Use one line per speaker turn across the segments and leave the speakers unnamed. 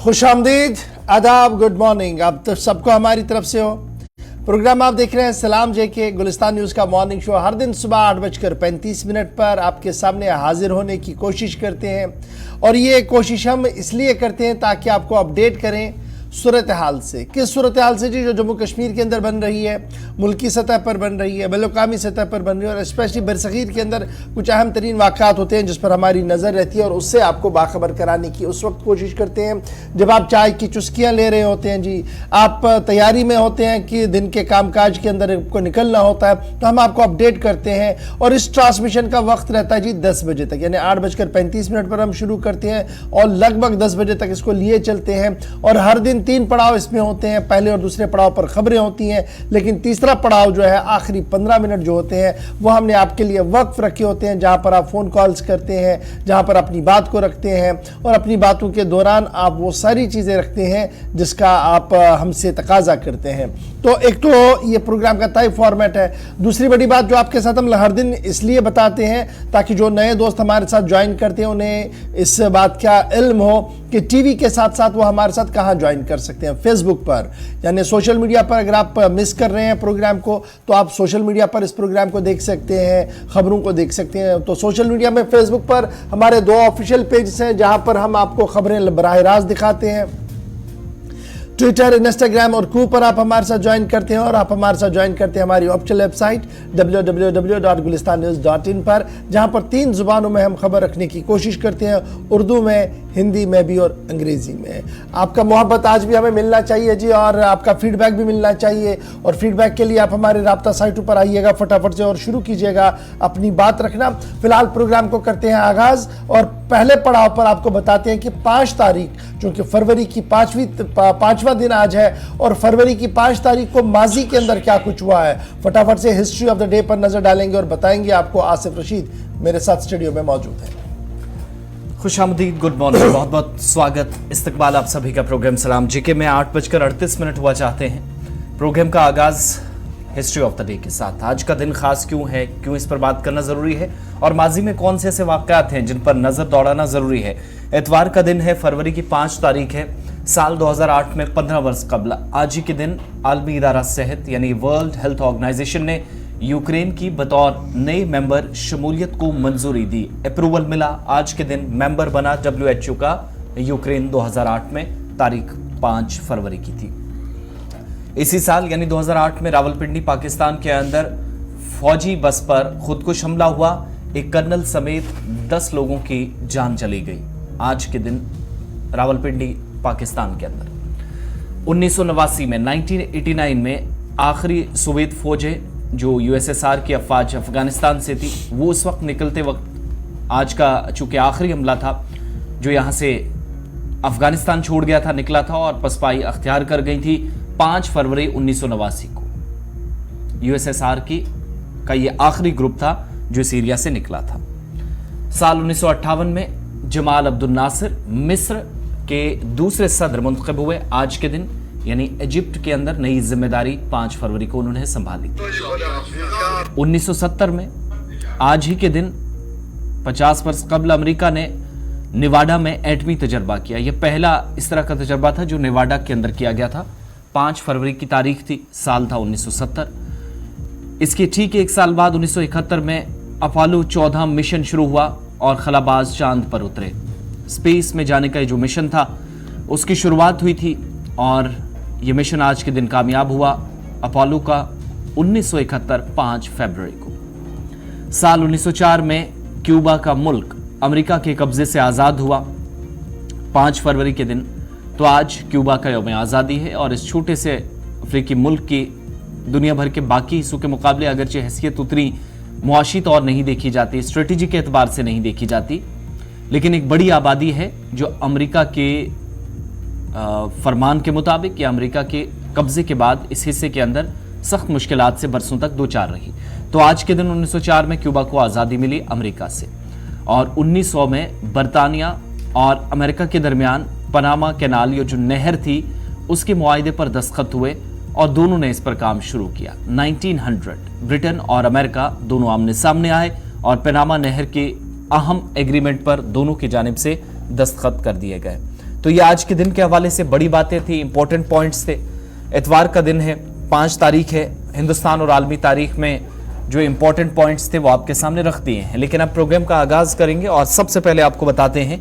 खुशामदीद, आदाब, good morning. आप तो सबको हमारी तरफ से हो। प्रोग्राम आप देख रहे हैं सलाम जेके गुलिस्तान न्यूज़ का मॉर्निंग शो। हर दिन सुबह 8:35 पर आपके सामने हाजिर होने की कोशिश करते हैं और ये कोशिश हम इसलिए करते हैं ताकि आपको अपडेट करें सूरत हाल से। किस सूरत हाल से जी? जो जम्मू कश्मीर के अंदर बन रही है, मुल्की सतह पर बन रही है, बैनुल-अक़वामी सतह पर बन रही है और स्पेशली बरसग़ीर के अंदर कुछ अहम तरीन वाक़ात होते हैं जिस पर हमारी नज़र रहती है और उससे आपको बाखबर कराने की उस वक्त कोशिश करते हैं जब आप चाय की चुस्कियाँ ले रहे होते हैं जी, आप तैयारी में होते हैं कि दिन के कामकाज के अंदर को निकलना होता है, तो हम आपको अपडेट करते हैं। और इस ट्रांसमिशन का वक्त रहता है जी 10 बजे तक, यानी 8:35 पर हम शुरू करते हैं और लगभग 10 बजे तक इसको लिए चलते हैं। और हर दिन 3 पड़ाव इसमें होते हैं। पहले और दूसरे पड़ाव पर खबरें होती हैं, लेकिन तीसरा पड़ाव जो है आखिरी 15 मिनट जो होते हैं वो हमने आपके लिए वक्फ रखे होते हैं, जहां पर आप फ़ोन कॉल्स करते हैं, जहां पर अपनी बात को रखते हैं और अपनी बातों के दौरान आप वो सारी चीज़ें रखते हैं जिसका आप हमसे तकाजा करते हैं। तो एक तो ये प्रोग्राम का तय फॉर्मेट है। दूसरी बड़ी बात जो आपके साथ हम हर दिन इसलिए बताते हैं ताकि जो नए दोस्त हमारे साथ ज्वाइन करते हैं उन्हें इस बात का इल्म हो कि टीवी के साथ साथ वो हमारे साथ कहाँ ज्वाइन कर सकते हैं। फेसबुक पर, यानी सोशल मीडिया पर अगर आप मिस कर रहे हैं प्रोग्राम को तो आप सोशल मीडिया पर इस प्रोग्राम को देख सकते हैं, खबरों को देख सकते हैं। तो सोशल मीडिया में फेसबुक पर हमारे 2 ऑफिशियल पेज हैं जहां पर हम आपको खबरें बराह रास्त दिखाते हैं। ट्विटर, इंस्टाग्राम और कू पर आप हमारे साथ ज्वाइन करते हैं और आप हमारे साथ ज्वाइन करते हैं हमारी ऑफिशियल वेबसाइट www.gulistannews.in पर, जहां पर 3 जुबानों में हम खबर रखने की कोशिश करते हैं, उर्दू में, हिंदी में भी और अंग्रेजी में। आपका मोहब्बत आज भी हमें मिलना चाहिए जी और आपका फीडबैक भी मिलना चाहिए। और फीडबैक के लिए आप हमारे राब्ता साइटों पर आइएगा फटाफट से और शुरू कीजिएगा अपनी बात रखना। फिलहाल प्रोग्राम को करते हैं आगाज और पहले पड़ाव पर आपको बताते हैं कि 5 तारीख, चूंकि फरवरी की 5वां दिन आज है और फरवरी की 5 तारीख को माजी के अंदर क्या कुछ हुआ है, फटाफट से हिस्ट्री ऑफ द डे पर नजर डालेंगे और बताएंगे आपको। आसिफ रशीद मेरे साथ स्टूडियो में मौजूद है।
खुशामदीद, गुड मॉर्निंग, बहुत बहुत स्वागत, इस्तकबाल आप सभी का प्रोग्राम सलाम जेके में 8:38 हुआ चाहते हैं। प्रोग्राम का आगाज हिस्ट्री ऑफ द डे के साथ। आज का दिन खास क्यों है, क्यों इस पर बात करना जरूरी है और माजी में कौन से ऐसे वाकयात हैं जिन पर नजर दौड़ाना जरूरी है। एतवार का दिन है, फरवरी की 5 तारीख है, साल 2008 में 15 वर्ष कबल आज ही के दिन आलमी इदारा सेहत यानी वर्ल्ड हेल्थ ऑर्गेनाइजेशन ने यूक्रेन की बतौर नए मेंबर शमूलियत को मंजूरी दी, अप्रूवल मिला। आज के दिन मेंबर बना WHO का यूक्रेन 2008 में, तारीख 5 फरवरी की थी। इसी साल यानी 2008 में रावलपिंडी पाकिस्तान के अंदर फौजी बस पर खुदकुश हमला हुआ, एक कर्नल समेत 10 लोगों की जान चली गई। आज के दिन रावलपिंडी पाकिस्तान के अंदर 1989 में 1989 में आखिरी सोवियत फौजें जो USSR की अफवाज अफगानिस्तान से थी, वो उस वक्त निकलते वक्त आज का चूंकि आखिरी हमला था जो यहाँ से अफगानिस्तान छोड़ गया था, निकला था और पसपाई अख्तियार कर गई थी 5 फरवरी 1989 को। USSR का ये आखिरी ग्रुप था जो इस एरिया से निकला था। साल 1958 में जमाल अब्दुल नासिर मिस्र के दूसरे सदर मुंतखब हुए। आज के दिन यानी इजिप्ट के अंदर नई जिम्मेदारी 5 फरवरी को उन्होंने संभाली। 1970 में आज ही के दिन 50 वर्ष कबल अमेरिका ने नेवाडा में एटमी तजर्बा किया। यह पहला इस तरह का तजर्बा था जो नेवाडा के अंदर किया गया था। 5 फरवरी की तारीख थी, साल था 1970। इसके ठीक 1 साल बाद 1971 में अपोलो 14 मिशन शुरू हुआ और खलाबाज चांद पर उतरे। स्पेस में जाने का जो मिशन था उसकी शुरुआत हुई थी और यह मिशन आज के दिन कामयाब हुआ, अपोलो का 1971 5 फरवरी को। साल 1904 में क्यूबा का मुल्क अमेरिका के कब्जे से आज़ाद हुआ 5 फरवरी के दिन। तो आज क्यूबा का यौम आज़ादी है और इस छोटे से अफ्रीकी मुल्क की दुनिया भर के बाकी हिस्सों के मुकाबले अगरचे हैसियत उतनी मुआशी तौर नहीं देखी जाती, स्ट्रेटेजी के एतबार से नहीं देखी जाती, लेकिन एक बड़ी आबादी है जो अमेरिका के फरमान के मुताबिक या अमेरिका के कब्जे के बाद इस हिस्से के अंदर सख्त मुश्किलात से बरसों तक दो चार रही। तो आज के दिन 1904 में क्यूबा को आज़ादी मिली अमेरिका से और 1900 में बरतानिया और अमेरिका के दरमियान पनामा कैनाल या जो नहर थी उसके मुआहदे पर दस्तखत हुए और दोनों ने इस पर काम शुरू किया। 1900 ब्रिटेन और अमेरिका दोनों आमने सामने आए और पनामा नहर के अहम एग्रीमेंट पर दोनों की जानिब से दस्तखत कर दिए गए। तो ये आज के दिन के हवाले से बड़ी बातें थी, इंपॉर्टेंट पॉइंट्स थे। इतवार का दिन है, 5 तारीख है। हिंदुस्तान और आलमी तारीख में जो इंपॉर्टेंट पॉइंट्स थे वो आपके सामने रख दिए हैं। लेकिन अब प्रोग्राम का आगाज करेंगे और सबसे पहले आपको बताते हैं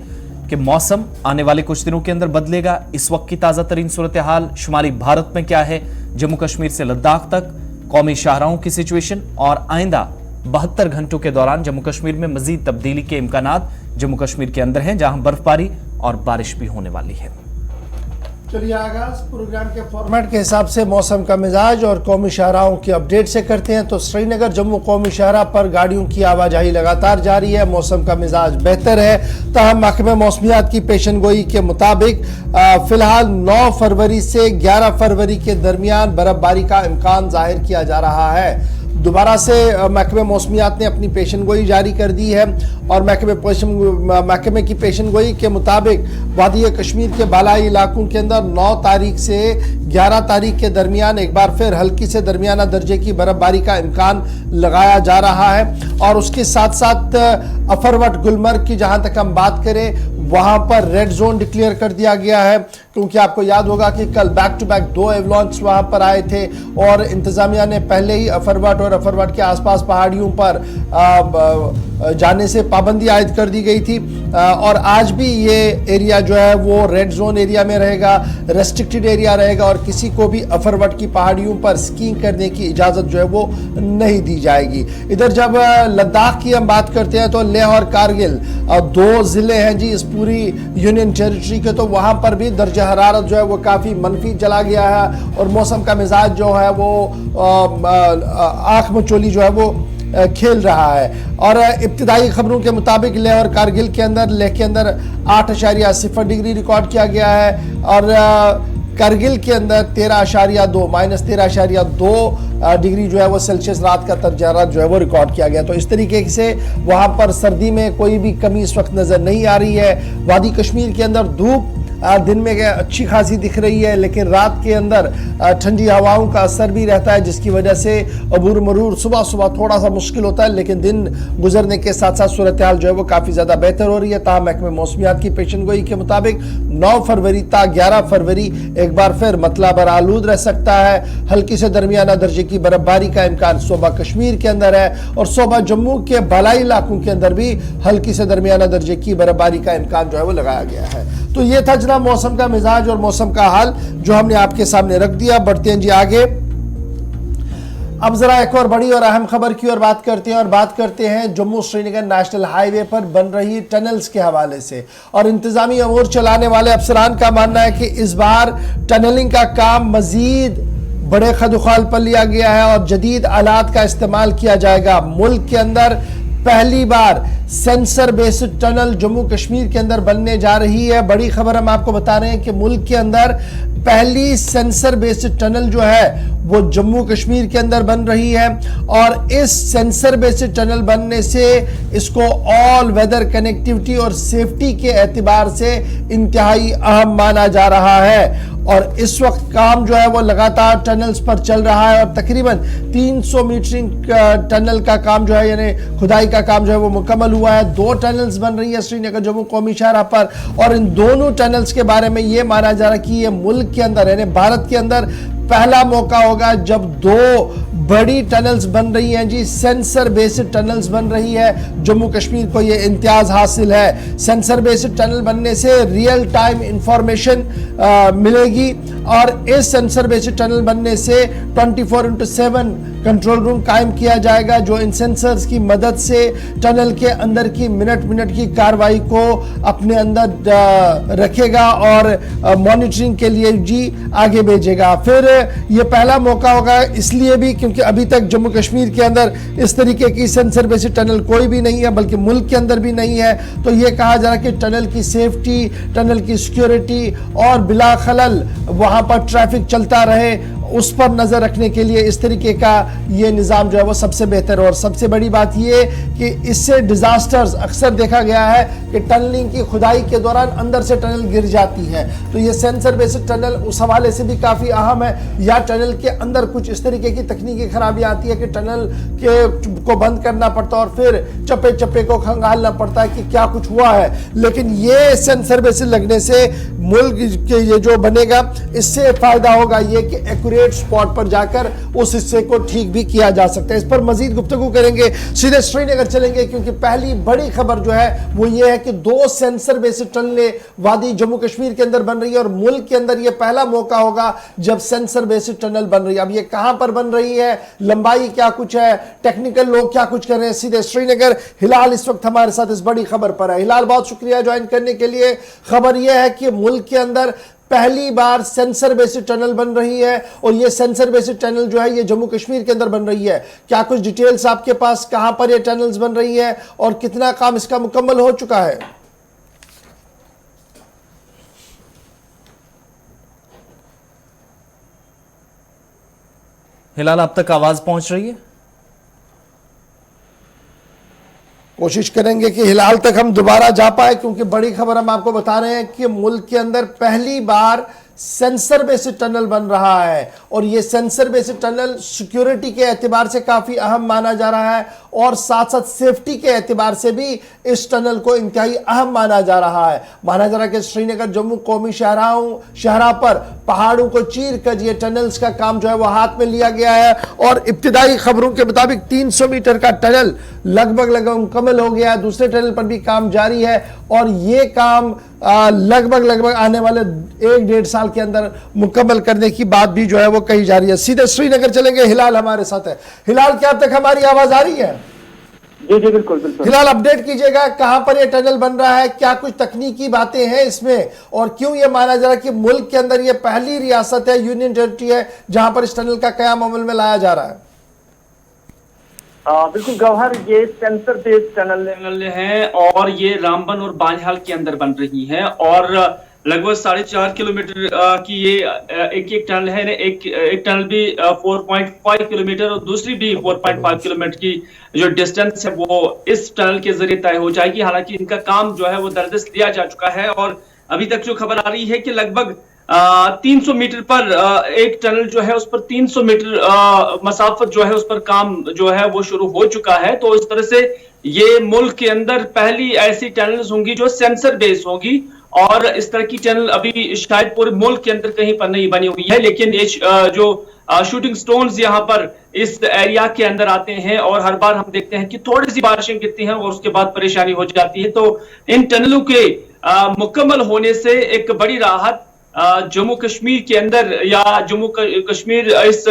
कि मौसम आने वाले कुछ दिनों के अंदर बदलेगा। इस वक्त की ताजा तरीन सूरत हाल शुमाली भारत में क्या है, जम्मू कश्मीर से लद्दाख तक, कौमी शाहराहों की सिचुएशन और आइंदा 72 घंटों के दौरान जम्मू कश्मीर में मजीद तब्दीली के इम्कानात जम्मू कश्मीर के अंदर हैं, जहां बर्फबारी और बारिश भी होने वाली है।
चलिए आगाज प्रोग्राम के फॉर्मेट के हिसाब से मौसम का मिजाज और कौमी शाहराहों की अपडेट से करते हैं। तो श्रीनगर जम्मू कौमी शाहरा पर गाड़ियों की आवाजाही लगातार जारी है, मौसम का मिजाज बेहतर है। ताहम महकमे मौसमियात की पेशन गोई के मुताबिक फिलहाल 9 फरवरी से 11 फरवरी के दरमियान बर्फबारी का इम्कान जाहिर किया जा रहा है। दोबारा से महकमे मौसमियात ने अपनी पेशन गोई जारी कर दी है और महकमे की पेशन गोई के मुताबिक वादी कश्मीर के बालाई इलाकों के अंदर 9 तारीख से 11 तारीख के दरमियान एक बार फिर हल्की से दरमियाना दर्जे की बर्फबारी का इम्कान लगाया जा रहा है। और उसके साथ साथ अफरवट गुलमर्ग की जहां तक हम बात करें, वहां पर रेड जोन डिक्लेयर कर दिया गया है, क्योंकि आपको याद होगा कि कल बैक टू बैक 2 एवलांच वहां पर आए थे और इंतजामिया ने पहले ही अफरवट और अफरवट के आसपास पहाड़ियों पर जाने से पाबंदी आयद कर दी गई थी। और आज भी ये एरिया जो है वो रेड जोन एरिया में रहेगा, रेस्ट्रिक्टेड एरिया रहेगा और किसी को भी अफरवट की पहाड़ियों पर स्कीइंग करने की इजाज़त जो है वो नहीं दी जाएगी। इधर जब लद्दाख की हम बात करते हैं तो लेह और कारगिल 2 ज़िले हैं जी इस पूरी यूनियन टेरिटरी के, तो वहाँ पर भी दर्जा हरारत जो है वो काफ़ी मनफी चला गया है और मौसम का मिजाज जो है वो आँख मचोली जो है वो खेल रहा है। और इब्तिदाई खबरों के मुताबिक लेह और कारगिल के अंदर 8.0 डिग्री रिकॉर्ड किया गया है और कारगिल के अंदर 13.2 डिग्री जो है वो सेल्सियस रात का दर्जा जो है वो रिकॉर्ड किया गया। तो इस तरीके से वहाँ पर सर्दी में कोई भी कमी इस वक्त नज़र नहीं आ रही है। वादी कश्मीर के अंदर धूप दिन में अच्छी खासी दिख रही है, लेकिन रात के अंदर ठंडी हवाओं का असर भी रहता है, जिसकी वजह से अबूर मरूर सुबह सुबह थोड़ा सा मुश्किल होता है, लेकिन दिन गुजरने के साथ साथ सूरत हाल जो है वो काफ़ी ज़्यादा बेहतर हो रही है। ताहम महकमे मौसमियात की पेशन गोई के मुताबिक 9 फरवरी ता 11 फरवरी एक बार फिर मतला बर आलूद रह सकता है। हल्की से दरमियाना दर्जे की बर्फबारी का इम्कान सूबा कश्मीर के अंदर है और सूबा जम्मू के बालाई इलाकों के अंदर भी हल्की से दरमियाना दर्जे की बर्फबारी का इम्कान जो है वो लगाया गया है। तो ये था जनाब मौसम का मिजाज और मौसम का हाल जो हमने आपके सामने रख दिया। बढ़ते हैं जी आगे। अब जरा एक और बड़ी और अहम खबर की ओर बात करते हैं और बात करते हैं जम्मू श्रीनगर नेशनल हाईवे पर बन रही टनल्स के हवाले से। और इंतजामी अमूर चलाने वाले अफसरान का मानना है कि इस बार टनलिंग का काम मजीद बड़े खदुखाल पर लिया गया है और जदीद आलात का इस्तेमाल किया जाएगा। मुल्क के अंदर पहली बार sensor based tunnel Jammu Kashmir के अंदर बनने जा रही है। बड़ी खबर हम आपको बता रहे हैं कि मुल्क के अंदर पहली सेंसर बेस्ड टनल जो है वो जम्मू कश्मीर के अंदर बन रही है और इस सेंसर बेस्ड टनल बनने से इसको ऑल वेदर कनेक्टिविटी और सेफ्टी के एतबार से इंतहाई अहम माना जा रहा है। और इस वक्त काम जो है वो लगातार टनल्स पर चल रहा है और तकरीबन 300 मीटरिंग टनल का काम जो है यानी खुदाई का काम जो है वो मुकम्मल हुआ है। 2 टनल्स बन रही है श्रीनगर जम्मू कौमी शाहरा पर और इन दोनों टनल्स के बारे में ये माना जा रहा है कि ये मुल्क के अंदर यानी भारत के अंदर पहला मौका होगा जब 2 बड़ी टनल्स बन रही हैं जी, सेंसर बेस्ड टनल्स बन रही है। जम्मू कश्मीर को ये इम्तियाज हासिल है। सेंसर बेस्ड टनल बनने से रियल टाइम इंफॉर्मेशन मिलेगी और इस सेंसर बेस्ड टनल बनने से 24/7 कंट्रोल रूम कायम किया जाएगा जो इन सेंसर्स की मदद से टनल के अंदर की मिनट की कार्रवाई को अपने अंदर रखेगा और मॉनिटरिंग के लिए जी आगे भेजेगा। फिर ये पहला मौका होगा इसलिए भी क्योंकि अभी तक जम्मू कश्मीर के अंदर इस तरीके की सेंसर बेस्ड टनल कोई भी नहीं है, बल्कि मुल्क के अंदर भी नहीं है। तो ये कहा जा रहा है कि टनल की सेफ्टी, टनल की सिक्योरिटी और बिला खलल वहां पर ट्रैफिक चलता रहे उस पर नजर रखने के लिए इस तरीके का ये निज़ाम जो है वो सबसे बेहतर है। और सबसे बड़ी बात ये कि इससे डिजास्टर्स अक्सर देखा गया है कि टनलिंग की खुदाई के दौरान अंदर से टनल गिर जाती है, तो ये सेंसर बेस्ड टनल उस हवाले से भी काफी अहम है। या टनल के अंदर कुछ इस तरीके की तकनीकी खराबी आती है कि टनल को बंद करना पड़ता है और फिर चप्पे चप्पे को खंगालना पड़ता है कि क्या कुछ हुआ है। लेकिन ये सेंसर बेस्ड लगने से मुल्क के ये जो बनेगा, इससे फायदा होगा ये कि एक्यूरेट स्पॉट पर जाकर उस हिस्से को ठीक भी किया जा सकता है। इस पर मजीद गुफ्तगू करेंगे, सीधे श्रीनगर चलेंगे क्योंकि पहली बड़ी खबर जो है वो ये है कि 2 सेंसर बेस्ड टनलें वादी जम्मू कश्मीर के अंदर बन रही है और मुल्क के अंदर ये पहला मौका होगा जब सेंसर बेस्ड टनल बन रही है। अब ये कहां पर बन रही है, लंबाई क्या कुछ है, टेक्निकल लोग क्या कुछ कर रहे हैं, सीधे श्रीनगर। हिलाल इस वक्त हमारे साथ इस बड़ी खबर पर है। हिलाल, बहुत शुक्रिया ज्वाइन करने के लिए। खबर यह है कि मुल्क के अंदर पहली बार सेंसर बेस्ड टनल बन रही है और ये सेंसर बेस्ड टनल जो है ये जम्मू कश्मीर के अंदर बन रही है। क्या कुछ डिटेल्स आपके पास, कहां पर ये टनल्स बन रही है और कितना काम इसका मुकम्मल हो चुका है?
हिलाल, आप तक आवाज पहुंच रही है?
कोशिश करेंगे कि हिलाल तक हम दोबारा जा पाए, क्योंकि बड़ी खबर हम आपको बता रहे हैं कि मुल्क के अंदर पहली बार सेंसर बेस्ड टनल बन रहा है और ये सेंसर बेस्ड टनल सिक्योरिटी के एतबार से काफी अहम माना जा रहा है और साथ साथ सेफ्टी के एतबार से भी इस टनल को इंतहाई अहम माना जा रहा है। माना जा रहा है कि श्रीनगर जम्मू कौमी शहरा पर पहाड़ों को चीर कर ये टनल्स का काम जो है वो हाथ में लिया गया है और इब्तिदाई खबरों के मुताबिक 300 मीटर का टनल लगभग मुकम्मल हो गया है। दूसरे टनल पर भी काम जारी है और ये काम लगभग आने वाले 1-1.5 साल के अंदर मुकम्मल करने की बात भी जो है वो कही जा रही है। सीधे श्रीनगर चलेंगे, हिलाल हमारे साथ है। हिलाल, क्या अब तक हमारी आवाज आ रही है?
जी जी बिल्कुल बिल्कुल।
हिलाल, अपडेट कीजिएगा, कहां पर ये टनल बन रहा है, क्या कुछ तकनीकी बातें हैं इसमें और क्यों ये माना जा रहा है कि मुल्क के अंदर ये पहली रियासत है, यूनियन टेरिटरी है जहां पर इस टनल का कयाम अमल में लाया जा रहा है?
बिल्कुल गौहर, ये सेंसर बेस्ड टनल है और ये रामबन और बानिहाल के अंदर बन रही है और लगभग 4.5 किलोमीटर की ये एक टनल है। एक टनल भी 4.5 किलोमीटर और दूसरी भी 4.5 किलोमीटर की जो डिस्टेंस है वो इस टनल के जरिए तय हो जाएगी। हालांकि इनका काम जो है वो दरदस्त लिया जा चुका है और अभी तक जो खबर आ रही है कि लगभग 300 मीटर पर एक टनल जो है उस पर 300 मीटर मसाफत जो है उस पर काम जो है वो शुरू हो चुका है। तो इस तरह से ये मुल्क के अंदर पहली ऐसी टनल्स होंगी जो सेंसर बेस्ड होंगी और इस तरह की टनल अभी शायद पूरे मुल्क के अंदर कहीं पर नहीं बनी हुई है। लेकिन ये जो शूटिंग स्टोन्स यहाँ पर इस एरिया के अंदर आते हैं और हर बार हम देखते हैं कि थोड़ी सी बारिशें गिरती हैं और उसके बाद परेशानी हो जाती है। तो इन टनलों के मुकम्मल होने से एक बड़ी राहत जम्मू कश्मीर के अंदर या जम्मू कश्मीर इस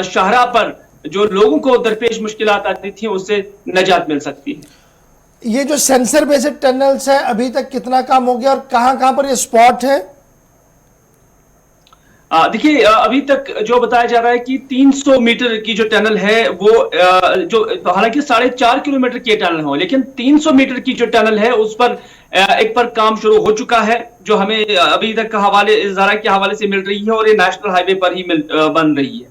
शाहरा पर जो लोगों को दरपेश मुश्किलात आती थी उससे निजात मिल सकती है।
ये जो सेंसर बेस्ड टनल्स है अभी तक कितना काम हो गया और कहां कहां पर ये स्पॉट है?
देखिए, अभी तक जो बताया जा रहा है कि 300 मीटर की जो टनल है वो जो हालांकि 4.5 किलोमीटर की टनल हो, लेकिन 300 मीटर की जो टनल है उस पर एक पर काम शुरू हो चुका है जो हमें अभी तक हवाले ज़रा के हवाले से मिल रही है और ये नेशनल हाईवे पर ही बन रही है।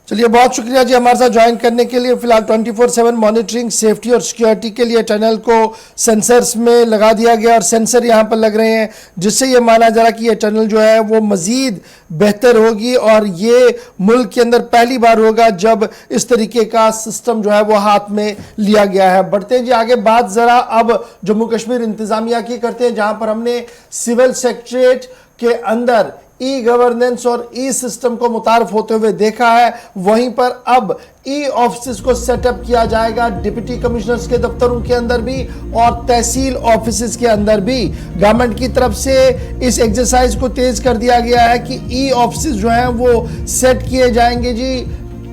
चलिए, बहुत शुक्रिया जी हमारे साथ ज्वाइन करने के लिए। फिलहाल 24/7 मॉनिटरिंग, सेफ्टी और सिक्योरिटी के लिए टनल को सेंसर्स में लगा दिया गया और सेंसर यहाँ पर लग रहे हैं जिससे ये माना जा रहा कि ये टनल जो है वो मज़ीद बेहतर होगी और ये मुल्क के अंदर पहली बार होगा जब इस तरीके का सिस्टम जो है वो हाथ में लिया गया है। बढ़ते हैं जी आगे, बात ज़रा अब जम्मू कश्मीर इंतज़ामिया की करते हैं जहाँ पर हमने सिविल सेक्रेटरीट के अंदर ई गवर्नेंस और ई सिस्टम को मुतारफ होते हुए देखा है। वहीं पर अब ई ऑफिस को सेटअप किया जाएगा डिप्टी कमिश्नर्स के दफ्तरों के अंदर भी और तहसील ऑफिस के अंदर भी। गवर्नमेंट की तरफ से इस एक्सरसाइज को तेज कर दिया गया है कि ई ऑफिस जो हैं वो सेट किए जाएंगे जी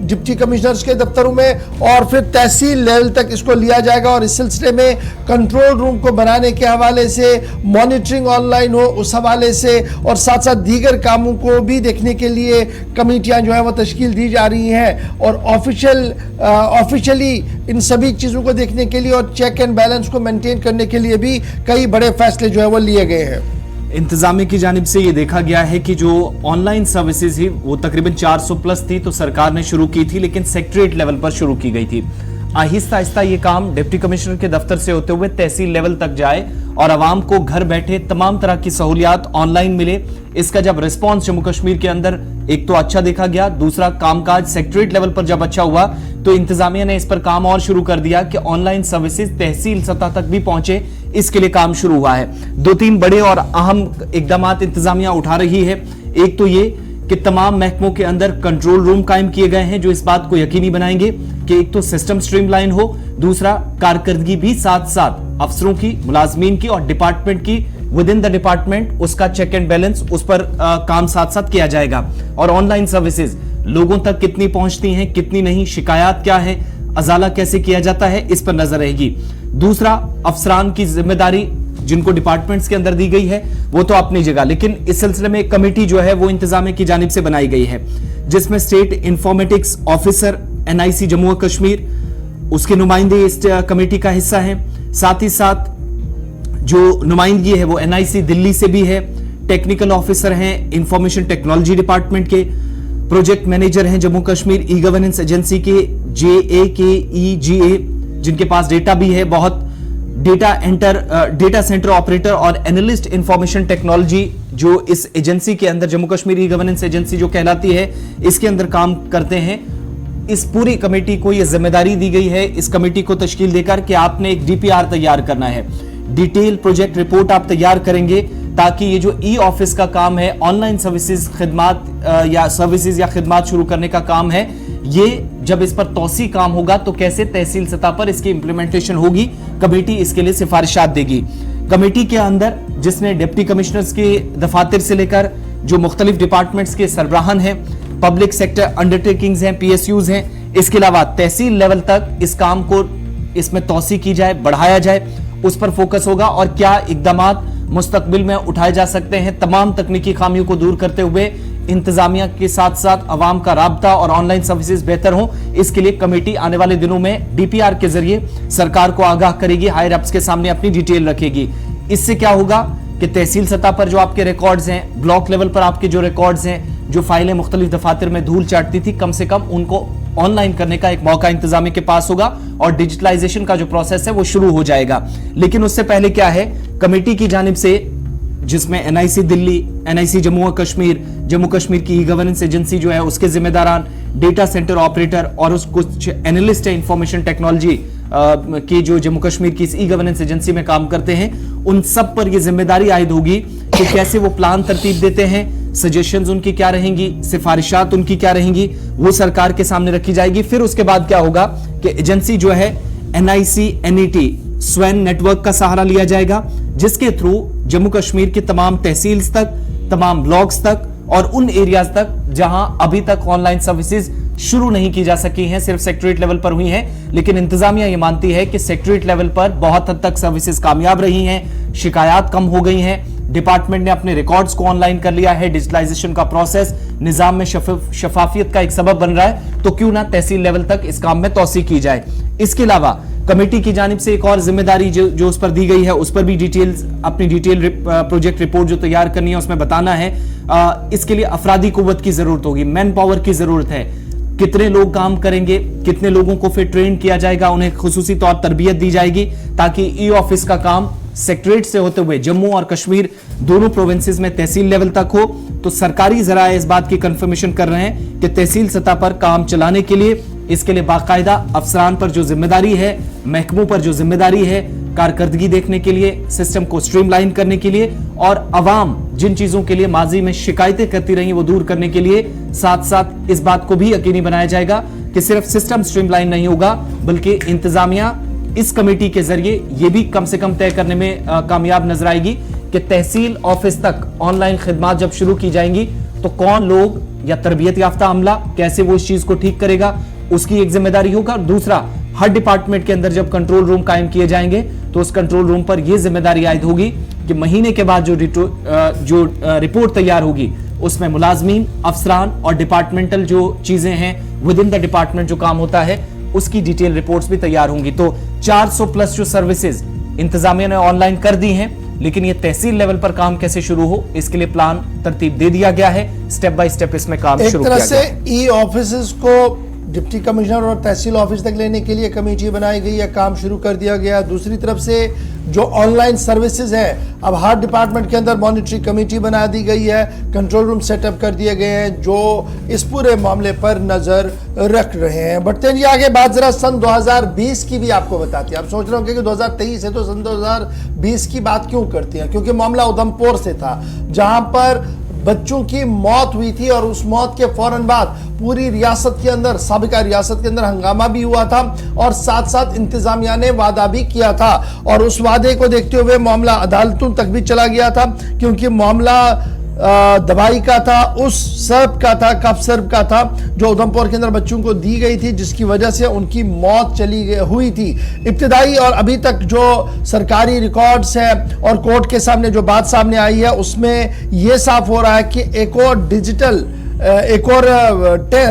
डिप्टी कमिश्नर्स के दफ्तरों में और फिर तहसील लेवल तक इसको लिया जाएगा और इस सिलसिले में कंट्रोल रूम को बनाने के हवाले से, मॉनिटरिंग ऑनलाइन हो उस हवाले से और साथ साथ दीगर कामों को भी देखने के लिए कमेटियां जो है वो तश्कील दी जा रही हैं और ऑफिशियली इन सभी चीज़ों को देखने के लिए और चेक एंड बैलेंस को मेंटेन करने के लिए भी कई बड़े फैसले जो है वो लिए गए हैं।
इंतजामिया की जानिब से ये देखा गया है कि जो ऑनलाइन सर्विसेज ही वो तकरीबन 400 प्लस थी, तो सरकार ने शुरू की थी, लेकिन सेक्रेटरीट लेवल पर शुरू की गई थी। आहिस्ता आहिस्ता ये काम डिप्टी कमिश्नर के दफ्तर से होते हुए तहसील लेवल तक जाए और आवाम को घर बैठे तमाम तरह की सहूलियात ऑनलाइन मिले। इसका जब रिस्पांस जम्मू कश्मीर के अंदर एक तो अच्छा देखा गया, दूसरा कामकाज सेक्रेटरीट लेवल पर जब अच्छा हुआ तो इंतजामिया ने इस पर काम और शुरू कर दिया कि ऑनलाइन सर्विसेज तहसील सतह तक भी पहुंचे, इसके लिए काम शुरू हुआ है। 2-3 बड़े और अहम इकदाम इंतजामिया उठा रही है। एक तो ये कि तमाम महकमों के अंदर कंट्रोल रूम कायम किए गए हैं जो इस बात को यकीनी बनाएंगे कि एक तो सिस्टम स्ट्रीमलाइन हो, दूसरा कारकर्दगी भी साथ साथ अफसरों की, मुलाजमीन की और डिपार्टमेंट की विद इन द डिपार्टमेंट उसका चेक एंड बैलेंस, उस पर काम साथ साथ किया जाएगा। और ऑनलाइन सर्विसेज लोगों तक कितनी पहुंचती हैं, कितनी नहीं, शिकायत क्या है, अजाला कैसे किया जाता है, इस पर नजर रहेगी। दूसरा, अफसरान की जिम्मेदारी जिनको डिपार्टमेंट्स के अंदर दी गई है वो तो अपनी जगह, लेकिन इस सिलसिले में एक कमेटी जो है वो इंतजामिया की जानिब से बनाई गई है जिसमें state informatics officer NIC Jammu और कश्मीर, उसके नुमाइंदे इस कमेटी का हिस्सा हैं। साथ ही साथ जो नुमाइंदगी है वो NIC दिल्ली से भी है। टेक्निकल ऑफिसर हैं इंफॉर्मेशन टेक्नोलॉजी डिपार्टमेंट के, प्रोजेक्ट मैनेजर हैं Jammu Kashmir e governance agency के JAKEGA, जिनके पास डेटा भी है बहुत, डेटा सेंटर ऑपरेटर और एनालिस्ट इंफॉर्मेशन टेक्नोलॉजी जो इस एजेंसी के अंदर Jammu Kashmir e governance agency जो कहलाती है इसके अंदर काम करते हैं। इस पूरी कमेटी को यह जिम्मेदारी दी गई है, इस कमेटी को तश्कील देकर कि आपने एक DPR तैयार करना है, डिटेल प्रोजेक्ट रिपोर्ट आप तैयार करेंगे ताकि ये जो ई ऑफिस का काम है, ऑनलाइन सर्विसेज खिदमात या सर्विसेज या खिदमात शुरू करने का काम है, ये जब इस पर तौसी काम होगा तो कैसे तहसील सतह पर इसकी इंप्लीमेंटेशन होगी, कमेटी इसके लिए सिफारिशात देगी। कमेटी के अंदर जिसने डिप्टी कमिश्नर्स के दफातर से लेकर जो मुख्तलिफ डिपार्टमेंट्स के सरबराहान हैं, पब्लिक सेक्टर अंडरटेकिंग्स हैं, PSUs हैं, इसके अलावा तहसील लेवल तक इस काम को इसमें तौसी की जाए, बढ़ाया जाए, उस पर फोकस होगा और क्या इकदामात मुस्तकबिल में उठाए जा सकते हैं तमाम तकनीकी खामियों को दूर करते हुए इंतजामिया के साथ साथ अवाम का राब्ता और ऑनलाइन सर्विसेज बेहतर हो, इसके लिए कमेटी आने वाले दिनों में DPR के जरिए सरकार को आगाह करेगी, हायर अप्स के सामने अपनी डिटेल रखेगी। इससे क्या होगा कि तहसील सतह पर जो आपके रिकॉर्ड्स हैं, ब्लॉक लेवल पर आपके जो रिकॉर्ड्स हैं, जो फाइलें मुख्तलिफ दफातर में धूल चाटती थी, कम से कम उनको ऑनलाइन करने का एक मौका इंतजामिया के पास होगा और डिजिटलाइजेशन का जो प्रोसेस है वो शुरू हो जाएगा। लेकिन उससे पहले क्या है, कमेटी की जानिब से जिसमें NIC दिल्ली, NIC जम्मू और कश्मीर, जम्मू कश्मीर की ई गवर्नेंस एजेंसी जो है उसके जिम्मेदारान, डेटा सेंटर ऑपरेटर और उस कुछ एनालिस्ट है इंफॉर्मेशन टेक्नोलॉजी की जो जम्मू कश्मीर की इस ई गवर्नेंस एजेंसी में काम करते हैं, उन सब पर यह जिम्मेदारी आयद होगी कि कैसे वो प्लान तरतीब देते हैं, सजेशंस उनकी क्या रहेंगी, सिफारिशात उनकी क्या रहेंगी, वो सरकार के सामने रखी जाएगी। फिर उसके बाद क्या होगा कि एजेंसी जो है NIC NET स्वयं नेटवर्क का सहारा लिया जाएगा जिसके थ्रू जम्मू कश्मीर के तमाम तहसील्स तक, तमाम ब्लॉक्स तक और उन एरियाज तक जहां अभी तक ऑनलाइन सर्विसेज शुरू नहीं की जा सकी हैं, सिर्फ सेक्रेटरीट लेवल पर हुई हैं, लेकिन इंतजामिया ये मानती है कि सेक्रेटरीट लेवल पर बहुत हद तक सर्विसेज कामयाब रही हैं, शिकायत कम हो गई हैं, डिपार्टमेंट ने अपने रिकॉर्ड्स को ऑनलाइन कर लिया है, डिजिटलाइजेशन का प्रोसेस निजाम में शफाफियत का एक सबब बन रहा है, तो क्यों ना तहसील लेवल तक इस काम में तौसी की जाए। इसके अलावा कमेटी की जानिब से एक और जिम्मेदारी जो उस पर दी गई है, उस पर भी डिटेल्स, अपनी डिटेल प्रोजेक्ट रिपोर्ट जो तैयार करनी है उसमें बताना है। इसके लिए अफरादी कुव्वत की जरूरत होगी, मैन पावर की जरूरत है, कितने लोग काम करेंगे, कितने लोगों को फिर ट्रेन किया जाएगा, उन्हें खुसूसी तौर तरबियत दी जाएगी ताकि ई ऑफिस का काम सेक्रेटरीट से होते हुए जम्मू और कश्मीर दोनों प्रोविंसेस में तहसील लेवल तक हो। तो सरकारी जराए इस बात की कंफर्मेशन कर रहे हैं कि तहसील सतह पर काम चलाने के लिए इसके लिए बाकायदा अफसरान पर जो जिम्मेदारी है, महकमों पर जो जिम्मेदारी है, कारकर्दगी देखने के लिए, सिस्टम को स्ट्रीमलाइन करने के लिए और अवाम जिन चीजों के लिए माजी में शिकायतें करती रही वो दूर करने के लिए, साथ साथ इस बात को भी यकीनी बनाया जाएगा कि सिर्फ सिस्टम स्ट्रीमलाइन नहीं होगा बल्कि इंतजामिया इस कमेटी के जरिए यह भी कम से कम तय करने में कामयाब नजर आएगी कि तहसील ऑफिस तक ऑनलाइन खिदमात जब शुरू की जाएंगी तो कौन लोग या तरबियत याफ्ता अमला कैसे वो इस चीज को ठीक करेगा, उसकी एक जिम्मेदारी होगा। दूसरा, हर डिपार्टमेंट के अंदर जब कंट्रोल रूम कायम किए जाएंगे तो उस कंट्रोल रूम पर यह जिम्मेदारी आयद होगी कि महीने के बाद जो रिपोर्ट तैयार होगी उसमें मुलाजमीन, अफसरान और डिपार्टमेंटल जो चीजें हैं विद इन द डिपार्टमेंट जो काम होता है उसकी डिटेल रिपोर्ट्स भी तैयार होंगी। तो 400 प्लस जो सर्विसेज इंतजामिया ने ऑनलाइन कर दी हैं लेकिन ये तहसील लेवल पर काम कैसे शुरू हो, इसके लिए प्लान तरतीब दे दिया गया है। स्टेप बाय स्टेप इसमें काम शुरू किया गया है।
एक तरह से ई ऑफिस को डिप्टी कमिश्नर और तहसील ऑफिस तक लेने के लिए कमेटी बनाई गई है, काम शुरू कर दिया गया। दूसरी तरफ से जो ऑनलाइन सर्विसेज है, अब हर डिपार्टमेंट के अंदर मॉनिटरिंग कमेटी बना दी गई है, कंट्रोल रूम सेटअप कर दिए गए हैं जो इस पूरे मामले पर नजर रख रहे हैं। बढ़ते हैं आगे, बात जरा सन 2020 की भी आपको बताती है। आप सोच रहे होंगे कि 2023 है तो सन 2020 की बात क्यों करती है, क्योंकि मामला उधमपुर से था जहां पर बच्चों की मौत हुई थी और उस मौत के फौरन बाद पूरी रियासत के अंदर, साबिका रियासत के अंदर हंगामा भी हुआ था और साथ साथ इंतजामिया ने वादा भी किया था और उस वादे को देखते हुए मामला अदालतों तक भी चला गया था, क्योंकि मामला दवाई का था, उस सर्प का था, कफ सर्प का था जो उधमपुर के अंदर बच्चों को दी गई थी, जिसकी वजह से उनकी मौत हुई थी। इब्तिदाई और अभी तक जो सरकारी रिकॉर्ड्स है और कोर्ट के सामने जो बात सामने आई है उसमें यह साफ हो रहा है कि एक और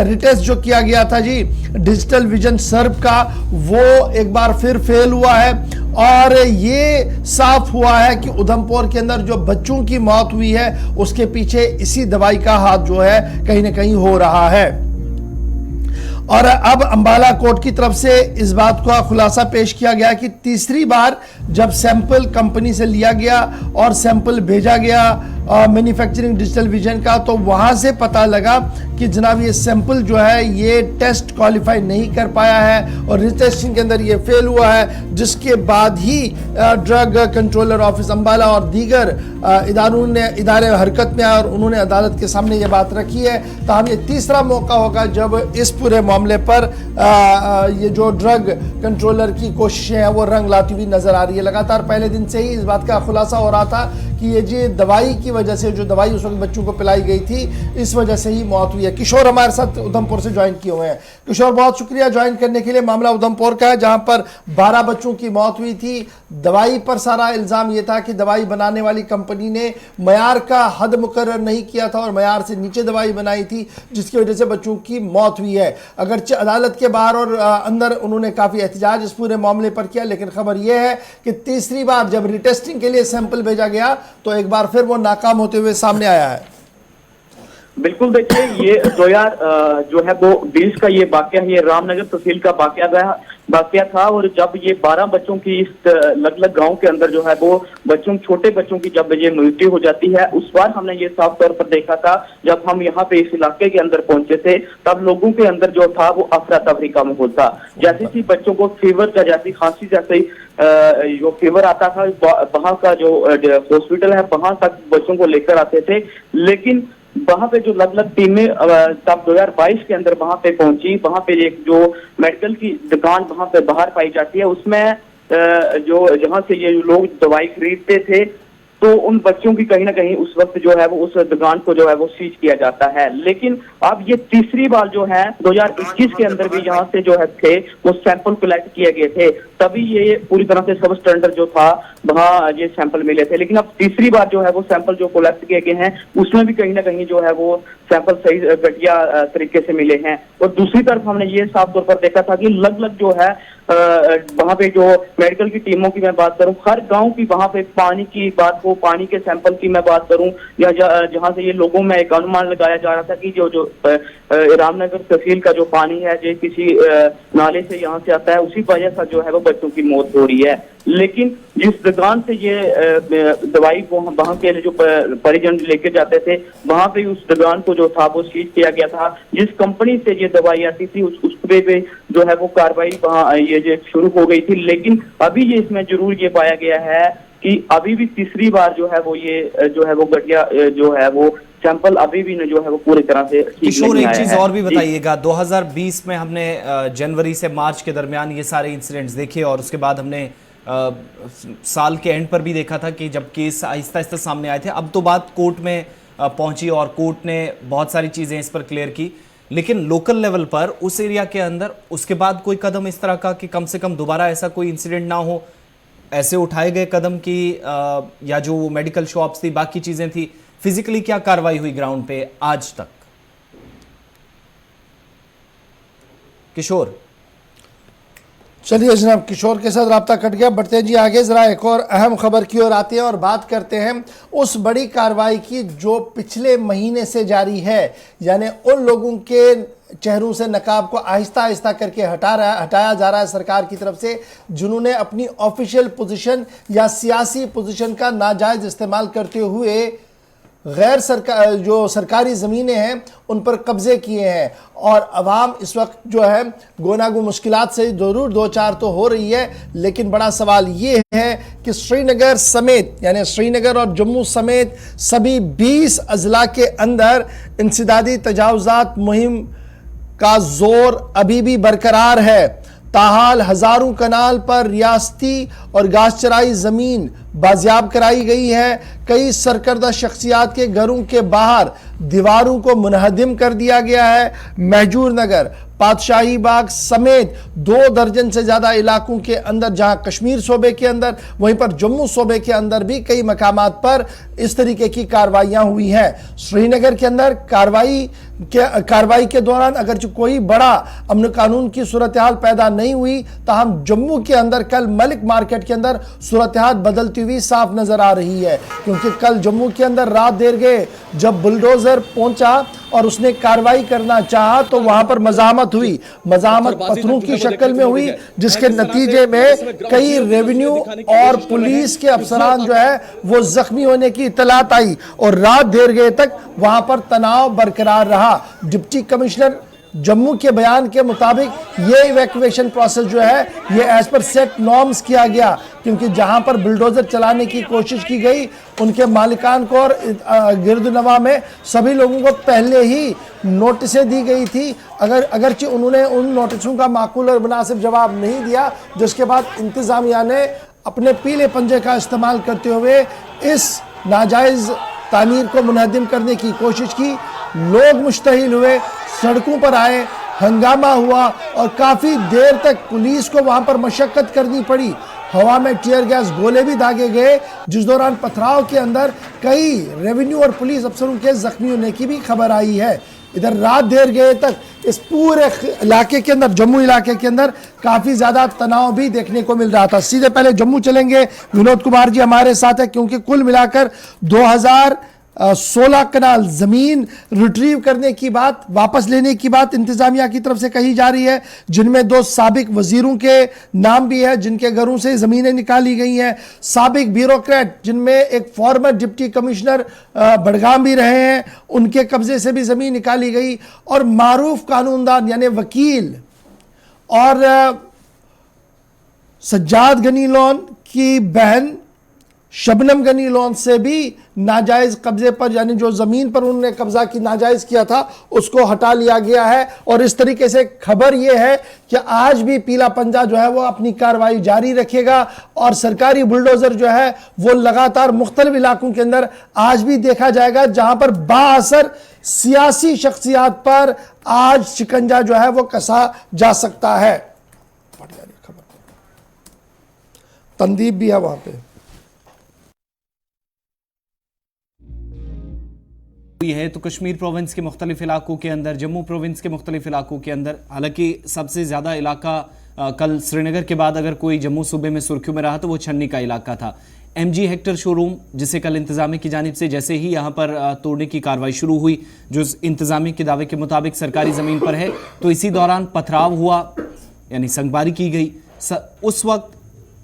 रिटेस्ट जो किया गया था जी डिजिटल विजन सर्प का, वो एक बार फिर फेल हुआ है और ये साफ हुआ है कि उधमपुर के अंदर जो बच्चों की मौत हुई है उसके पीछे इसी दवाई का हाथ जो है कहीं ना कहीं हो रहा है। और अब अंबाला कोर्ट की तरफ से इस बात का खुलासा पेश किया गया कि तीसरी बार जब सैंपल कंपनी से लिया गया और सैंपल भेजा गया मैन्युफैक्चरिंग डिजिटल विजन का, तो वहां से पता लगा कि जनाब ये सैंपल जो है ये टेस्ट क्वालिफाई नहीं कर पाया है और रिटेस्टिंग के अंदर ये फेल हुआ है, जिसके बाद ही ड्रग कंट्रोलर ऑफिस अंबाला और दीगर इदारे हरकत में आए और उन्होंने अदालत के सामने ये बात रखी है। ताहम ये तीसरा मौका होगा जब इस पूरे मामले पर ये जो ड्रग कंट्रोलर की कोशिशें हैं वो रंग लाती हुई नजर आ रही है। लगातार पहले दिन से ही इस बात का खुलासा हो रहा था कि ये जी दवाई की वजह से, जो दवाई उस वक्त बच्चों को पिलाई गई थी, इस वजह से ही मौत हुई है। किशोर हमारे साथ उधमपुर से ज्वाइन किए हुए हैं। किशोर, बहुत शुक्रिया ज्वाइन करने के लिए। मामला उधमपुर का है जहां पर 12 बच्चों की मौत हुई थी। दवाई पर सारा इल्जाम यह था कि दवाई बनाने वाली कंपनी ने मयार का हद मुकर्रर नहीं किया था और मयार से नीचे दवाई बनाई थी, जिसकी वजह से बच्चों की मौत हुई है। अगरचे अदालत के बाहर और अंदर उन्होंने काफी एहतजाज इस पूरे मामले पर किया, लेकिन खबर यह है कि तीसरी बार जब रिटेस्टिंग के लिए सैंपल भेजा गया तो एक बार फिर वो नाकाम होते हुए सामने आया है।
बिल्कुल, देखिए ये 2000 जो है वो 20 का ये वाकया, ये रामनगर तहसील का वाकया था और जब ये 12 बच्चों की इस अलग-अलग गांव के अंदर जो है वो छोटे बच्चों की जब ये मृत्यु हो जाती है, उस बार हमने ये साफ तौर पर देखा था। जब हम यहाँ पे इस इलाके के अंदर पहुंचे थे तब लोगों के अंदर जो था वो अफरा तफरी का माहौल था। जैसे ही बच्चों को फीवर का, जैसी खांसी जैसे जो फीवर आता था, वहां का जो हॉस्पिटल है वहां तक बच्चों को लेकर आते थे, लेकिन वहां पे जो अलग अलग टीमें तब 2022 के अंदर वहां पे पहुंची, वहां पे एक जो मेडिकल की दुकान वहां पे बाहर पाई जाती है, उसमें जो जहां से ये लोग दवाई खरीदते थे, तो उन बच्चों की कहीं ना कहीं उस वक्त जो है वो उस दुकान को जो है वो सीज किया जाता है। लेकिन अब ये तीसरी बार जो है 2021 के अंदर भी यहाँ से जो है थे वो सैंपल कलेक्ट किए गए थे, तभी ये पूरी तरह से सब स्टैंडर्ड जो था वहाँ ये सैंपल मिले थे। लेकिन अब तीसरी बार जो है वो सैंपल जो कलेक्ट किए गए हैं उसमें भी कहीं ना कहीं जो है वो सैंपल सही घटिया तरीके से मिले हैं। और दूसरी तरफ हमने ये साफ तौर पर देखा था कि अलग-अलग जो है वहां पे जो मेडिकल की टीमों की मैं बात करूं, हर गांव की वहां पे पानी की बात हो, पानी के सैंपल की मैं बात करूं, या जहां से ये लोगों में एक अनुमान लगाया जा रहा था कि जो रामनगर तहसील का जो पानी है जो किसी नाले से यहाँ से आता है, उसी वजह से जो है वो बच्चों की मौत हो रही है। लेकिन जिस दुकान से ये दवाई वो वहां के जो परिजन लेके जाते थे, वहां पे उस दुकान को जो था वो सीज किया गया था। जिस कंपनी से ये दवाई आती थी उस पे जो है वो कार्रवाई वहां ये जो शुरू हो गई थी। लेकिन अभी ये इसमें जरूर ये पाया गया है कि अभी भी तीसरी बार जो है वो ये जो है वो घटिया जो है वो सैंपल अभी भी जो है वो पूरी तरह से
किशोर, एक चीज और भी बताइएगा, 2020 में हमने जनवरी से मार्च के दरमियान ये सारे इंसिडेंट्स देखे और उसके बाद हमने साल के एंड पर भी देखा था कि जब केस आहिस्ता आहिस्ता सामने आए थे। अब तो बात कोर्ट में पहुंची और कोर्ट ने बहुत सारी चीजें इस पर क्लियर की, लेकिन लोकल लेवल पर उस एरिया के अंदर उसके बाद कोई कदम इस तरह का कि कम से कम दोबारा ऐसा कोई इंसिडेंट ना हो, ऐसे उठाए गए कदम की या जो मेडिकल शॉप्स थी, बाकी चीजें थी, फिजिकली क्या कार्रवाई हुई ग्राउंड पे आज तक? किशोर
चलिए जनाब, किशोर के साथ राब्ता कट गया। बढ़ते हैं जी आगे, जरा एक और अहम खबर की ओर आते हैं और बात करते हैं उस बड़ी कार्रवाई की जो पिछले महीने से जारी है, यानी उन लोगों के चेहरों से नकाब को आहिस्ता आहिस्ता करके हटाया जा रहा है सरकार की तरफ से, जिन्होंने अपनी ऑफिशियल पोजीशन या सियासी पोजीशन का नाजायज इस्तेमाल करते हुए गैर सरकार जो सरकारी ज़मीनें हैं उन पर कब्जे किए हैं। और अवाम इस वक्त जो है गोनागो मुश्किलात से ज़रूर दो चार तो हो रही है, लेकिन बड़ा सवाल ये है कि श्रीनगर समेत, यानी श्रीनगर और जम्मू समेत सभी 20 अजला के अंदर इंसदादी तजावुज़ात मुहिम का जोर अभी भी बरकरार है। ताहाल हजारों कनाल पर रियासती और घास चराई ज़मीन बाजियाब कराई गई है। कई सरकर्दा शख्सियात के घरों के बाहर दीवारों को मुनहदिम कर दिया गया है। महजूर नगर, पातशाही बाग समेत 2 दर्जन से ज़्यादा इलाकों के अंदर, जहां कश्मीर सूबे के अंदर, वहीं पर जम्मू सूबे के अंदर भी कई मकामात पर इस तरीके की कार्रवाइयाँ हुई हैं। श्रीनगर के अंदर कार्रवाई के दौरान अगरचे कोई बड़ा अमन कानून की सूरत हाल पैदा नहीं हुई, ताहम जम्मू के अंदर कल मलिक मार्केट के अंदर सूरत हाल बदलती हुई साफ नजर आ रही है। क्योंकि कल जम्मू के अंदर रात देर गए जब बुलडोजर पहुंचा और उसने कार्रवाई करना चाहा तो वहां पर मज़ाहमत हुई। मज़ाहमत पत्थरों की शक्ल में हुई, जिसके नतीजे में कई रेवेन्यू और पुलिस के अफसरान जो है वो जख्मी होने की इतलात आई और रात देर गए तक वहां पर तनाव बरकरार रहा। डिप्टी कमिश्नर जम्मू के बयान के मुताबिक ये इवैक्यूएशन प्रोसेस जो है ये एज पर सेट नॉर्म्स किया गया, क्योंकि जहां पर बुलडोजर चलाने की कोशिश की गई उनके मालिकान को और गिरदनवा में सभी लोगों को पहले ही नोटिसें दी गई थी। अगरचे उन्होंने उन नोटिसों का माकूल और मुनासिब जवाब नहीं दिया, जिसके बाद इंतज़ामिया ने अपने पीले पंजे का इस्तेमाल करते हुए इस नाजायज़ तामीर को मुनहदिम करने की कोशिश की। लोग मुश्तहिल हुए, सड़कों पर आए, हंगामा हुआ और काफ़ी देर तक पुलिस को वहाँ पर मशक्क़त करनी पड़ी। हवा में टीयर गैस गोले भी दागे गए, जिस दौरान पथराव के अंदर कई रेवेन्यू और पुलिस अफसरों के जख्मी होने की भी खबर आई है। इधर रात देर गए तक इस पूरे इलाके के अंदर, जम्मू इलाके के अंदर काफ़ी ज़्यादा तनाव भी देखने को मिल रहा था। सीधे पहले जम्मू चलेंगे, विनोद कुमार जी हमारे साथ है, क्योंकि कुल मिलाकर 2016 कनाल ज़मीन रिट्रीव करने की बात, वापस लेने की बात इंतज़ामिया की तरफ से कही जा रही है, जिनमें 2 साबिक वजीरों के नाम भी है जिनके घरों से ज़मीनें निकाली गई हैं। साबिक ब्यूरोक्रेट जिनमें एक फॉर्मर डिप्टी कमिश्नर बड़गाम भी रहे हैं, उनके कब्जे से भी ज़मीन निकाली गई। और मारूफ कानूनदान यानी वकील और सज्जाद गनी लोन की बहन शबनम गनी लोन से भी नाजायज़ कब्जे पर, यानी जो ज़मीन पर उन्होंने कब्जा की नाजायज़ किया था उसको हटा लिया गया है। और इस तरीके से खबर यह है कि आज भी पीला पंजा जो है वो अपनी कार्रवाई जारी रखेगा और सरकारी बुलडोज़र जो है वो लगातार मुख्तलिफ इलाकों के अंदर आज भी देखा जाएगा, जहां पर बाअसर सियासी शख्सियात पर आज शिकंजा जो है वो कसा जा सकता है। तंदीब भी है वहां पे।
है तो कश्मीर प्रोविंस के मुख्तलिफ इलाकों के अंदर, जम्मू प्रोविंस के मुख्तलिफ इलाकों के अंदर, हालांकि सबसे ज़्यादा इलाका कल श्रीनगर के बाद अगर कोई जम्मू सूबे में सुर्खियों में रहा तो वो छन्नी का इलाका था। MG हेक्टर शोरूम, जिसे कल इंतजामिया की जानिब से जैसे ही यहाँ पर तोड़ने की कार्रवाई शुरू हुई, जो इंतजामिया के दावे के मुताबिक सरकारी ज़मीन पर है, तो इसी दौरान पथराव हुआ, यानी संगबारी की गई। उस वक्त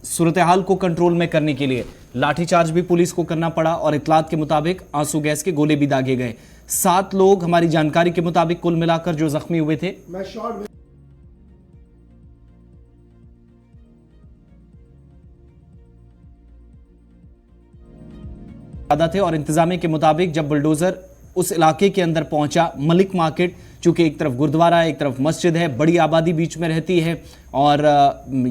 सूरत हाल को कंट्रोल में करने के लिए लाठीचार्ज भी पुलिस को करना पड़ा और इतलात के मुताबिक आंसू गैस के गोले भी दागे गए। 7 लोग हमारी जानकारी के मुताबिक कुल मिलाकर जो जख्मी हुए थे, थे। और इंतजामिया के मुताबिक जब बुलडोजर उस इलाके के अंदर पहुंचा, मलिक मार्केट, चूंकि एक तरफ गुरुद्वारा है, एक तरफ मस्जिद है, बड़ी आबादी बीच में रहती है और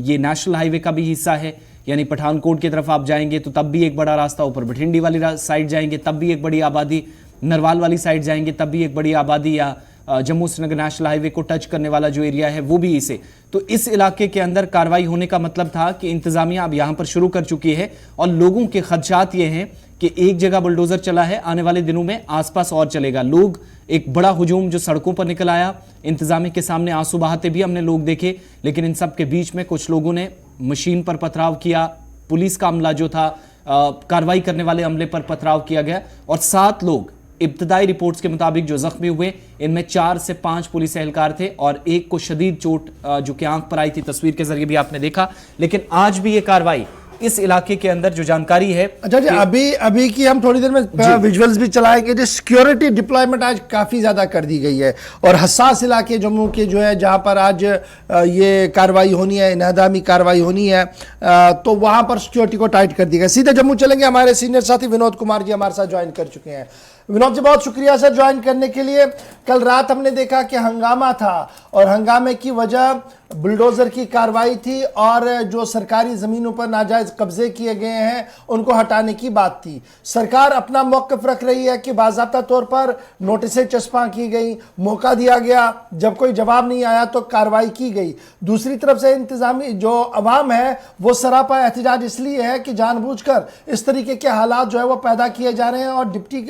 ये नेशनल हाईवे का भी हिस्सा है, यानी पठानकोट की तरफ आप जाएंगे तो तब भी एक बड़ा रास्ता, ऊपर बठिंडी वाली साइड जाएंगे तब भी एक बड़ी आबादी, नरवाल वाली साइड जाएंगे तब भी एक बड़ी आबादी, या जम्मू श्रीनगर नेशनल हाईवे को टच करने वाला जो एरिया है वो भी इसे, तो इस इलाके के अंदर कार्रवाई होने का मतलब था कि इंतजामिया अब यहां पर शुरू कर चुकी है और लोगों के खदशात ये हैं कि एक जगह बुलडोजर चला है, आने वाले दिनों में आसपास और चलेगा। लोग एक बड़ा हुजूम जो सड़कों पर निकल आया, इंतजामिया के सामने आंसू बहाते भी हमने लोग देखे, लेकिन इन सब के बीच में कुछ लोगों ने मशीन पर पथराव किया, पुलिस का अमला जो था कार्रवाई करने वाले अमले पर पथराव किया गया और 7 लोग इब्तदाई रिपोर्ट्स के मुताबिक जो जख्मी हुए, इनमें 4 से 5 पुलिस एहलकार थे और एक को शदीद चोट जो कि आंख पर आई थी, तस्वीर के जरिए भी आपने देखा। लेकिन आज भी ये कार्रवाई इस इलाके के अंदर जो जानकारी है,
अच्छा जी, अभी की हम थोड़ी देर में विजुअल्स भी चलाएंगे। जो सिक्योरिटी डिप्लॉयमेंट आज काफी ज्यादा कर दी गई है और हसास इलाके जम्मू के जो है जहां पर आज ये कार्रवाई होनी है, इन्हदामी कार्रवाई होनी है, तो वहां पर सिक्योरिटी को टाइट कर दी गई। सीधे जम्मू चलेंगे, हमारे सीनियर साथी विनोद कुमार जी हमारे साथ ज्वाइन कर चुके हैं। विनोद जी, बहुत शुक्रिया सर ज्वाइन करने के लिए। कल रात हमने देखा कि हंगामा था और हंगामे की वजह बुलडोजर की कार्रवाई थी और जो सरकारी जमीनों पर नाजायज कब्जे किए गए हैं उनको हटाने की बात थी। सरकार अपना मौक़िफ़ रख रही है कि बाज़ाब्ता तौर पर नोटिसें चस्पा की गई, मौका दिया गया, जब कोई जवाब नहीं आया तो कार्रवाई की गई। दूसरी तरफ से इंतजामी जो अवाम है वो सरापा एहतजाज इसलिए है कि जानबूझकर इस तरीके के हालात जो है वो पैदा किए जा रहे हैं और डिप्टी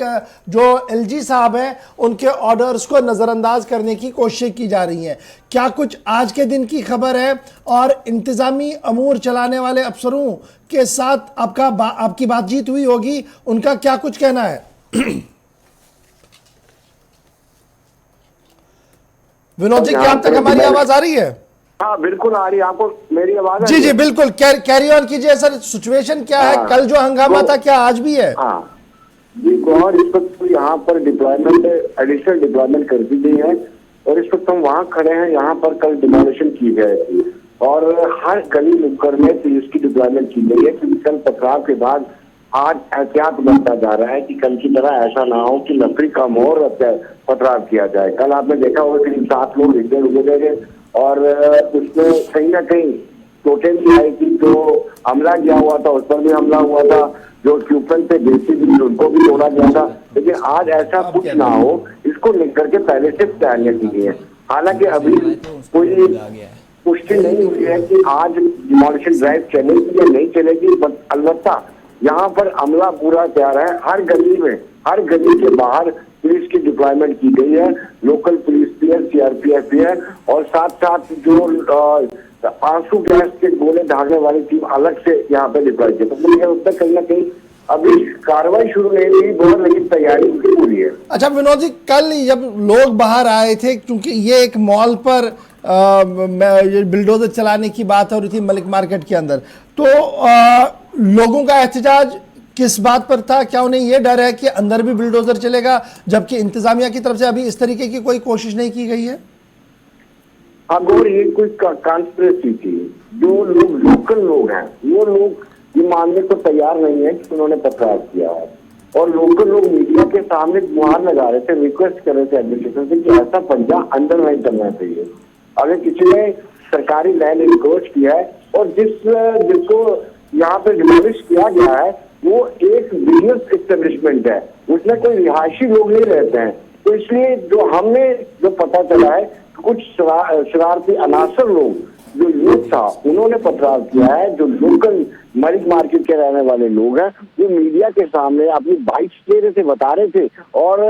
जो एलजी साहब हैं उनके ऑर्डर्स को नज़रअंदाज करने की कोशिश की जा रही है। क्या कुछ आज के दिन की खबर है और इंतजामी अमूर चलाने वाले अफसरों के साथ आपकी बातचीत हुई होगी, उनका क्या कुछ कहना है? विनोद जी, क्या अब तक हमारी आवाज आ रही है?
हाँ बिल्कुल आ रही है। आपको मेरी आवाज?
जी जी बिल्कुल, कैरी ऑन कीजिए सर। सिचुएशन क्या है? कल जो हंगामा था क्या आज भी है?
हाँ जी, और इस वक्त यहाँ पर डिप्लॉयमेंट, एडिशनल डिप्लॉयमेंट कर दी गई है और इस वक्त हम वहाँ खड़े हैं। यहाँ पर कल डिमोलिशन की गई थी और हर गली नुक्कड़ में पुलिस की डिप्लॉयमेंट की गई है क्योंकि कल पथराव के बाद आज एहतियात बनता जा रहा है कि कल की तरह ऐसा ना हो कि लकड़ी कम हो और पथराव किया जाए। कल आपने देखा होगा करीब 7 लोग इधर उधर गए और उसमें कहीं ना कहीं चोटें भी आई थी। जो हमला किया हुआ था उस पर भी हमला हुआ था, जो इक्विपमेंट थे देसी भी उनको भी तोड़ा गया था। लेकिन आज ऐसा कुछ ना हो इसको लेकर के पहले से तैयारियां की गई है। हालांकि अभी कोई पुष्टि नहीं हुई है कि आज डिमोलिशन ड्राइव चलेगी या नहीं चलेगी, बट अलबत्ता यहाँ पर अमला पूरा तैयार है। हर गली में, हर गली के बाहर पुलिस की डिप्लॉयमेंट की गई है, लोकल पुलिस भी है, सीआरपीएफ भी है और साथ साथ जो आंसू गैस के गोले दागने वाली टीम अलग से यहाँ पे डिप्लॉय की। तो मुझे लगता है कहीं ना कहीं अभी कार्रवाई शुरू नहीं हुई बहुत, लेकिन तैयारी पूरी है। अच्छा
विनोद जी, कल जब लोग बाहर आए थे, क्योंकि ये एक मॉल पर बिल्डोजर चलाने की बात हो रही थी मलिक मार्केट के अंदर, तो लोगों का एहतजाज किस बात पर था? क्या उन्हें यह डर है कि अंदर भी बिल्डोजर चलेगा, जबकि इंतजामिया की तरफ से अभी इस तरीके की कोई कोशिश नहीं की गई है?
अब और ये कोई कॉन्स्पिरेसी थी। जो लोग लोकल लोग हैं वो लोग ये मानने को तैयार नहीं है कि उन्होंने पथराव किया है और लोकल लोग मीडिया के सामने गुहार लगा रहे थे, रिक्वेस्ट कर रहे थे एडमिनिस्ट्रेशन से कि ऐसा पंजा अंदर नहीं करना चाहिए। अगर किसी ने सरकारी लैंड इंक्रोच किया है और जिसको यहाँ पे डिमोलिश किया गया है वो एक बिजनेस एस्टेब्लिशमेंट है, उसमें कोई रिहायशी लोग नहीं रहते हैं। तो इसलिए जो पता चला है कुछ शरारती अनासर लोग, जो यूथ था, उन्होंने पथराव किया है। जो लोकल मलिक मार्केट के रहने वाले लोग हैं वो मीडिया के सामने अपनी बाइक्स ले रहे थे, बता रहे थे और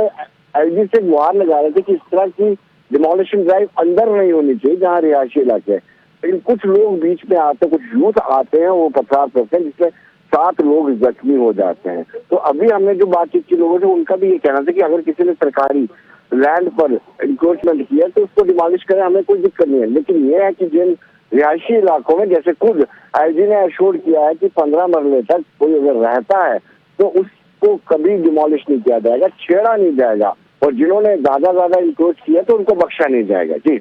एलजी से गुहार लगा रहे थे कि इस तरह की डिमोलिशन ड्राइव अंदर नहीं होनी चाहिए जहाँ रिहायशी इलाके है। लेकिन कुछ लोग बीच में आते हैं, कुछ यूथ आते हैं, वो पथराव करते हैं जिसमें 7 लोग जख्मी हो जाते हैं। तो अभी हमने जो बातचीत की लोगों से, उनका भी ये कहना था कि अगर किसी ने सरकारी लैंड पर इंक्रोचमेंट किया तो उसको डिमोलिश करें, हमें कोई दिक्कत नहीं है। लेकिन ये है कि जिन रिहायशी इलाकों में, जैसे खुद आईजी ने एश्योर किया है कि 15 मरले तक कोई अगर रहता है तो उसको कभी डिमोलिश नहीं किया जाएगा, छेड़ा नहीं जाएगा और जिन्होंने ज्यादा इंक्रोच किया तो उनको बख्शा नहीं जाएगा। जी,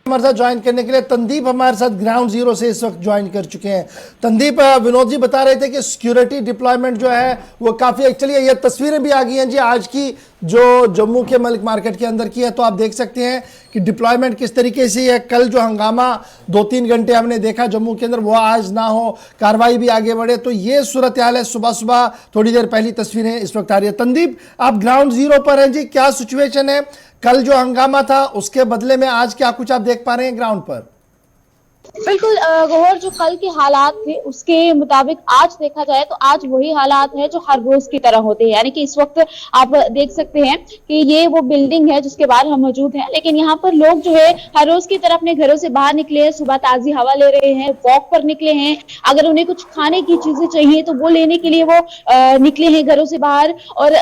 हमारे साथ ज्वाइन करने के लिए तंदीप हमारे साथ ग्राउंड जीरो से इस वक्त ज्वाइन कर चुके हैं। तंदीप, विनोद जी बता रहे थे कि सिक्योरिटी डिप्लॉयमेंट जो है वो काफी, एक्चुअली ये तस्वीरें भी आ गई हैं जी आज की, जो जम्मू के मलिक मार्केट के अंदर की है। तो आप देख सकते हैं कि डिप्लॉयमेंट किस तरीके से है। कल जो हंगामा 2-3 घंटे हमने देखा जम्मू के अंदर, वो आज ना हो, कार्रवाई भी आगे बढ़े। तो ये सूरत हाल है। सुबह सुबह थोड़ी देर पहली तस्वीरें इस वक्त आ रही है। तनदीप, आप ग्राउंड जीरो पर हैं जी, क्या सिचुएशन है? कल जो हंगामा था उसके बदले में आज क्या कुछ आप देख पा रहे हैं ग्राउंड पर?
बिल्कुल गौहर, जो कल के हालात थे उसके मुताबिक आज देखा जाए तो आज वही हालात है जो हर रोज की तरह होते हैं। यानी कि इस वक्त आप देख सकते हैं कि ये वो बिल्डिंग है जिसके बाहर हम मौजूद हैं, लेकिन यहाँ पर लोग जो है हर रोज की तरह अपने घरों से बाहर निकले हैं, सुबह ताजी हवा ले रहे हैं, वॉक पर निकले हैं। अगर उन्हें कुछ खाने की चीजें चाहिए तो वो लेने के लिए वो निकले हैं घरों से बाहर। और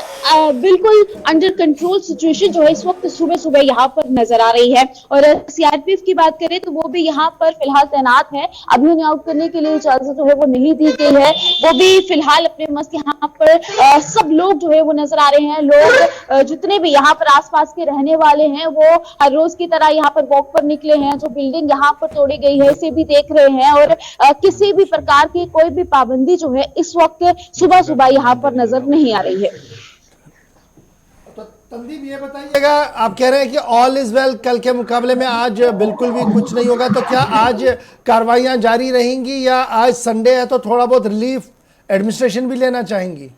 बिल्कुल अंडर कंट्रोल सिचुएशन जो है इस वक्त सुबह सुबह यहाँ पर नजर आ रही है। और सीआरपीएफ की बात करें तो वो भी यहाँ पर फिलहाल तैनात है। अभी उन्हें आउट करने के लिए इजाजत जो है वो नहीं दी गई है। वो भी फिलहाल अपने मस्त यहाँ पर सब लोग जो है वो नजर आ रहे हैं। लोग जितने भी यहाँ पर आसपास के रहने वाले हैं वो हर रोज की तरह यहाँ पर वॉक पर निकले हैं। जो बिल्डिंग यहाँ पर तोड़ी गई है इसे भी देख रहे हैं। और किसी भी प्रकार की कोई भी पाबंदी जो है इस वक्त सुबह सुबह यहाँ पर नजर नहीं आ रही है।
तो तनदीप, ये बताइएगा, आप कह रहे हैं कि ऑल इज वेल, कल के मुकाबले में आज बिल्कुल भी कुछ नहीं होगा, तो क्या आज कार्रवाइयां जारी रहेंगी या आज संडे है तो थोड़ा बहुत रिलीफ एडमिनिस्ट्रेशन भी लेना चाहेंगी?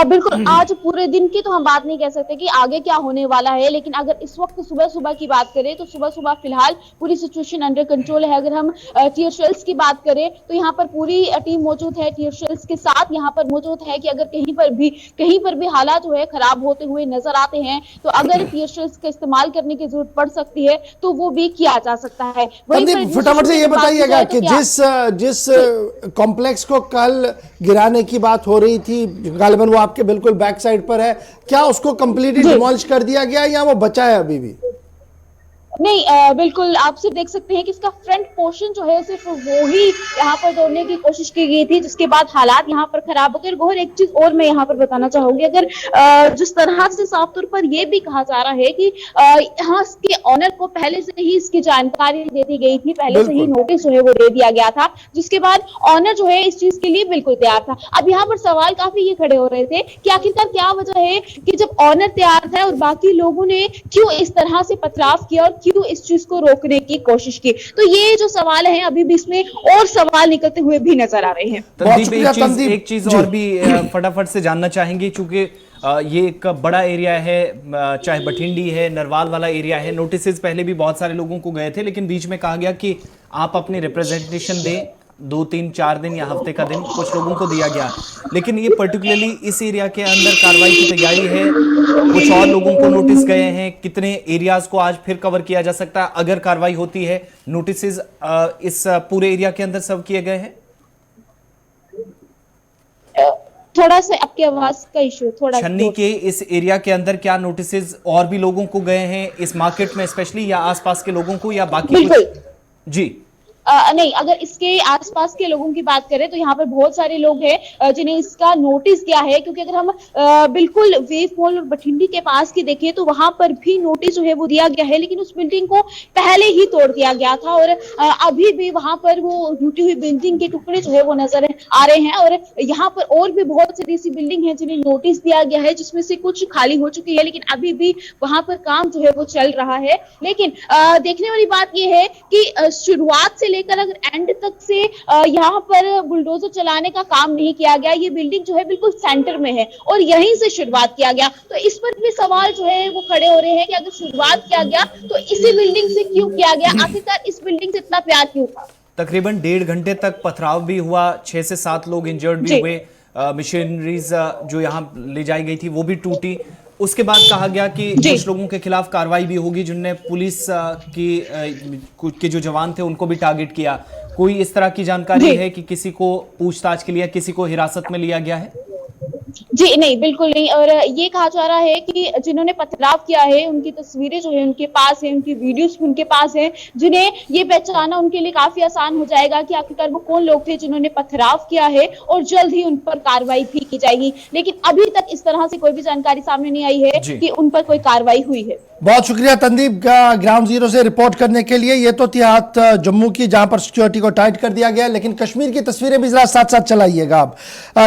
बिल्कुल, आज पूरे दिन की तो हम बात नहीं कह सकते कि आगे क्या होने वाला है, लेकिन अगर इस वक्त सुबह सुबह की बात करें तो सुबह सुबह फिलहाल पूरी सिचुएशन अंडर कंट्रोल है। अगर हम टीयर शेल्स की बात करें तो यहाँ पर पूरी टीम मौजूद है टीयर शेल्स के साथ। यहाँ पर मौजूद है कि अगर कहीं पर भी हालात जो है खराब होते हुए नजर आते हैं तो अगर टीयर शेल्स का इस्तेमाल करने की जरूरत पड़ सकती है तो वो भी किया जा सकता है।
फटाफट से ये बताइएगा कि जिस कॉम्प्लेक्स को कल गिराने की बात हो रही थी, गालिबन वो आपके बिल्कुल बैक साइड पर है, क्या उसको कंप्लीटली डिमोलिश कर दिया गया या वो बचा है अभी भी?
नहीं, बिल्कुल आप सिर्फ देख सकते हैं कि इसका फ्रंट पोर्शन जो है सिर्फ वो ही यहाँ पर तोड़ने की कोशिश की गई थी, जिसके बाद हालात यहाँ पर खराब हो गए। और एक चीज और मैं यहाँ पर बताना चाहूंगी, अगर जिस तरह से साफ तौर पर यह भी कहा जा रहा है कि यहाँ इसके ऑनर को पहले से ही इसकी जानकारी दे दी गई थी, पहले से ही नोटिस जो है वो दे दिया गया था, जिसके बाद ऑनर जो है इस चीज के लिए बिल्कुल तैयार था। अब यहाँ पर सवाल काफी ये खड़े हो रहे थे कि आखिरकार क्या वजह है कि जब ऑनर तैयार था और बाकी लोगों ने क्यों इस तरह से पथराव किया और क्यों इस चीज को रोकने की कोशिश की। तो ये जो सवाल है अभी भी इसमें और सवाल निकलते हुए भी नजर आ रहे हैं।
तनदीप, एक चीज और भी फटाफट से जानना चाहेंगे, चूंकि ये एक बड़ा एरिया है, चाहे बठिंडी है, नरवाल वाला एरिया है। नोटिस पहले भी बहुत सारे लोगों को गए थे, लेकिन बीच में कहा गया कि आप अपनी रिप्रेजेंटेशन दें, 2-3-4 दिन या हफ्ते का दिन कुछ लोगों को दिया गया। लेकिन ये पर्टिकुलरली इस एरिया के अंदर कार्रवाई की तैयारी है, कुछ और लोगों को नोटिस गए हैं, कितने एरियाज को आज फिर कवर किया जा सकता है अगर कार्रवाई होती है? नोटिस इस पूरे एरिया के अंदर सब किए गए हैं?
थोड़ा सा आपकी आवाज का इशू, थोड़ा
छन्नी के इस एरिया के अंदर क्या नोटिस और भी लोगों को गए हैं इस मार्केट में स्पेशली, या आसपास के लोगों को, या बाकी कुछ? जी
नहीं, अगर इसके आसपास के लोगों की बात करें तो यहाँ पर बहुत सारे लोग हैं जिन्हें इसका नोटिस गया है। क्योंकि अगर हम बिल्कुल वेव मॉल और बठिंडी के पास की देखें तो वहां पर भी नोटिस जो है वो दिया गया है, लेकिन उस बिल्डिंग को पहले ही तोड़ दिया गया था और अभी भी वहां पर वो टूटी हुई बिल्डिंग के टुकड़े जो है वो नजर आ रहे हैं। और यहाँ पर और भी बहुत सारी ऐसी बिल्डिंग है जिन्हें नोटिस दिया गया है, जिसमें से कुछ खाली हो चुकी है, लेकिन अभी भी वहां पर काम जो है वो चल रहा है। लेकिन देखने वाली बात यह है कि शुरुआत से लेकर अगर एंड तक से यहाँ पर बुलडोजर चलाने का काम नहीं किया गया। ये बिल्डिंग जो है बिल्कुल सेंटर में है और यहीं से शुरुआत किया गया। तो इस पर भी सवाल जो है वो खड़े हो रहे हैं कि अगर शुरुआत किया गया तो इसी बिल्डिंग से क्यों किया गया, आखिरकार इस बिल्डिंग से इतना प्यार क्यों था?
तकरीबन 1.5 घंटे तक पथराव भी हुआ, 6 से 7 लोग इंजर्ड भी हुए, मशीनरीज जो यहाँ ले जाई गई थी वो भी टूटी। उसके बाद कहा गया कि कुछ लोगों के खिलाफ कार्रवाई भी होगी, जिनने पुलिस के जो जवान थे उनको भी टारगेट किया। कोई इस तरह की जानकारी है कि किसी को पूछताछ के लिए किसी को हिरासत में लिया गया है?
जी नहीं, बिल्कुल नहीं। और ये कहा जा रहा है कि जिन्होंने पथराव किया है उनकी तस्वीरें जो है उनके पास है, उनकी वीडियोस भी उनके पास है, जिन्हें ये पहचाना उनके लिए काफी आसान हो जाएगा कि आखिरकार वो कौन लोग थे जिन्होंने पथराव किया है, और जल्द ही उन पर कार्रवाई भी की जाएगी। लेकिन अभी तक इस तरह से कोई भी जानकारी सामने नहीं आई है कि उन पर कोई कार्रवाई हुई है।
बहुत शुक्रिया तंदीप का ग्राउंड जीरो से रिपोर्ट करने के लिए। ये तो थी हाथ जम्मू की, जहां पर सिक्योरिटी को टाइट कर दिया गया, लेकिन कश्मीर की तस्वीरें भी जरा साथ साथ चलाइएगा आप।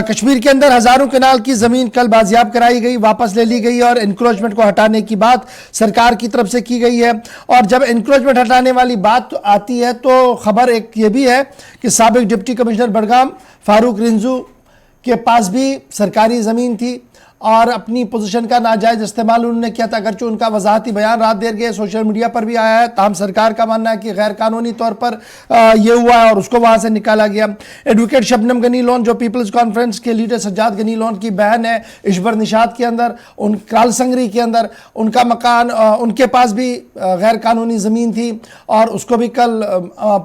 कश्मीर के अंदर हजारों कनाल की जमीन कल बाजियाब कराई गई, वापस ले ली गई और एनक्रोचमेंट को हटाने की बात सरकार की तरफ से की गई है। और जब एनक्रोचमेंट हटाने वाली बात आती है तो खबर एक ये भी है कि साबिक डिप्टी कमिश्नर बडगाम फारूक रिंजू के पास भी सरकारी ज़मीन थी और अपनी पोजीशन का नाजायज इस्तेमाल उन्होंने किया था। अगरचे उनका वजाहती बयान रात देर गए सोशल मीडिया पर भी आया है, ताहम सरकार का मानना है कि गैर कानूनी तौर पर यह हुआ है और उसको वहां से निकाला गया। एडवोकेट शबनम गनी लोन जो पीपल्स कॉन्फ्रेंस के लीडर सज्जाद गनी लोन की बहन है, इशबर निशात के अंदर, उन काल संगरी के अंदर उनका मकान, उनके पास भी गैर कानूनी ज़मीन थी और उसको भी कल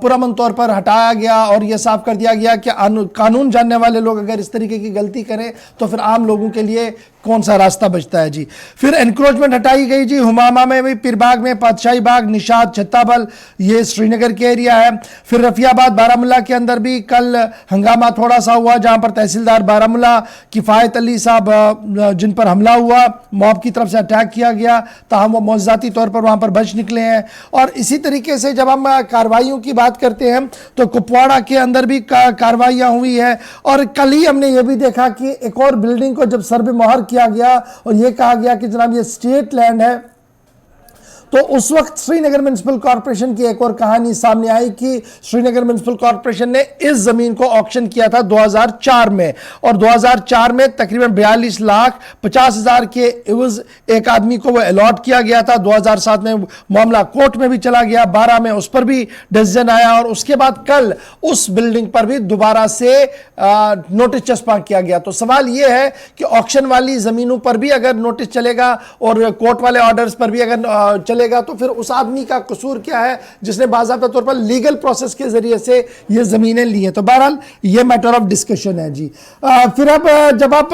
पुरअमन तौर पर हटाया गया और यह साफ कर दिया गया कि कानून जानने वाले लोग अगर इस तरीके की गलती करें तो फिर आम लोगों के लिए कौन सा रास्ता बचता है जी। फिर एनक्रोचमेंट हटाई गई जी, हुमामा में भी, पीरबाग में, पातशाही बाग, निशात, छत्ताबल, ये श्रीनगर के एरिया है। फिर रफियाबाद बारामूला के अंदर भी कल हंगामा थोड़ा सा हुआ, जहां पर तहसीलदार बारामूला किफायत अली साहब जिन पर हमला हुआ, मॉब की तरफ से अटैक किया गया, ताहम वो मौजूदाती तौर पर वहां पर बच निकले हैं। और इसी तरीके से जब हम कार्रवाइयों की बात करते हैं तो कुपवाड़ा के अंदर भी कार्रवाइयां हुई है। और कल ही हमने ये भी देखा कि एक और बिल्डिंग को जब सर्वे मोहर किया गया और यह कहा गया कि जनाब ये स्टेट लैंड है, तो उस वक्त श्रीनगर म्युनिसिपल कॉर्पोरेशन की एक और कहानी सामने आई कि श्रीनगर म्युनिसिपल कॉर्पोरेशन ने इस जमीन को ऑक्शन किया था 2004 में और 2004 में तकरीबन 42,50,000 के इवज एक आदमी को वो अलॉट किया गया था। 2007 में मामला कोर्ट में भी चला गया, 12 में उस पर भी डिसीजन आया और उसके बाद कल उस बिल्डिंग पर भी दोबारा से नोटिस चस्पा किया गया। तो सवाल यह है कि ऑक्शन वाली जमीनों पर भी अगर नोटिस चलेगा और कोर्ट वाले ऑर्डर्स पर भी अगर चलेगा तो फिर उस आदमी का कसूर क्या है जिसने बाज़ाब्ता तौर पर लीगल प्रोसेस के जरिए से ये जमीनें ली हैं। तो बहरहाल ये मैटर ऑफ डिस्कशन है जी। फिर अब जब आप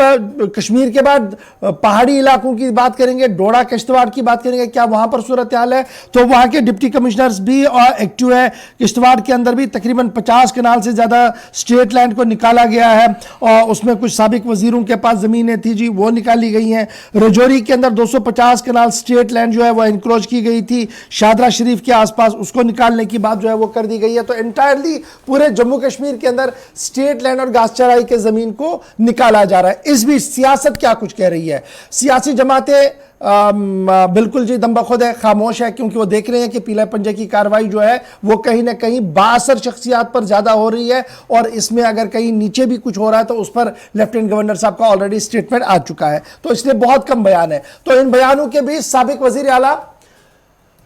कश्मीर के बाद पहाड़ी इलाकों की बात करेंगे, डोडा किश्तवाड़ की बात करेंगे, क्या वहां पर सूरत हाल है, तो वहां के डिप्टी कमिश्नर्स भी एक्टिव है। किश्तवाड़ के अंदर भी तकरीबन 50 कनाल से ज्यादा स्टेट लैंड को निकाला गया है और उसमें कुछ साबिक वजीरों के पास जमीनें थी जी, वो निकाली गई हैं। रजौरी के अंदर 250 कनाल स्टेट लैंड जो है वो एनक्रोच की गई थी, शादरा शरीफ के आसपास, उसको निकालने की बात जो है वो कर दी गई है। तो एंटायरली पूरे जम्मू कश्मीर के अंदर स्टेट लैंड और घास चराई के जमीन को निकाला जा रहा है। इस बीच सियासत क्या कुछ कह रही है? सियासी जमातें बिल्कुल जी दमबखुद है, खामोश है, क्योंकि वो देख रहे हैं कि पीले पंजे की कार्रवाई जो है वो कहीं ना कहीं बासर शख्सियात पर ज्यादा हो रही है और इसमें अगर कहीं नीचे भी कुछ हो रहा है तो उस पर लेफ्टिनेंट गवर्नर साहब का ऑलरेडी स्टेटमेंट आ चुका है, तो इसलिए बहुत कम बयान है। तो इन बयानों के बीच साबिक वजीर आला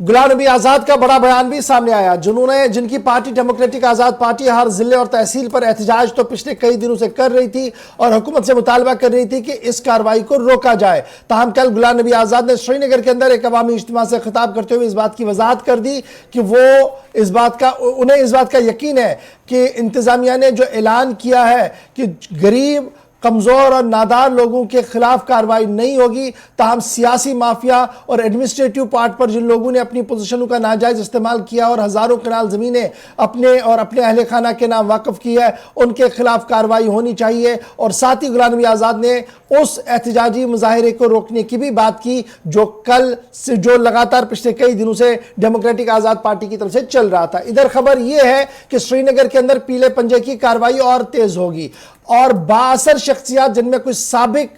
गुलाम नबी आजाद का बड़ा बयान भी सामने आया, जिनकी पार्टी डेमोक्रेटिक आजाद पार्टी हर जिले और तहसील पर एहतजाज तो पिछले कई दिनों से कर रही थी और हुकूमत से मुतालबा कर रही थी कि इस कार्रवाई को रोका जाए। ताहम कल गुलाम नबी आजाद ने श्रीनगर के अंदर एक अवामी इज्तिमा से खिताब करते हुए इस बात की वजाहत कर दी कि उन्हें इस बात का यकीन है कि इंतजामिया ने जो ऐलान किया है कि गरीब, कमजोर और नादार लोगों के खिलाफ कार्रवाई नहीं होगी, ताहम सियासी माफिया और एडमिनिस्ट्रेटिव पार्ट पर जिन लोगों ने अपनी पोजीशनों का नाजायज इस्तेमाल किया और हजारों कनाल जमीनें अपने और अपने अहले खाना के नाम वाकफ की है, उनके खिलाफ कार्रवाई होनी चाहिए। और साथ ही गुलाम नबी आजाद ने उस एहतजाजी मुजाहिरे को रोकने की भी बात की जो कल से, जो लगातार पिछले कई दिनों से डेमोक्रेटिक आजाद पार्टी की तरफ से चल रहा था। इधर खबर यह है कि श्रीनगर के अंदर पीले पंजे की कार्रवाई और तेज होगी और बासर शख्सियात जिनमें कुछ साबिक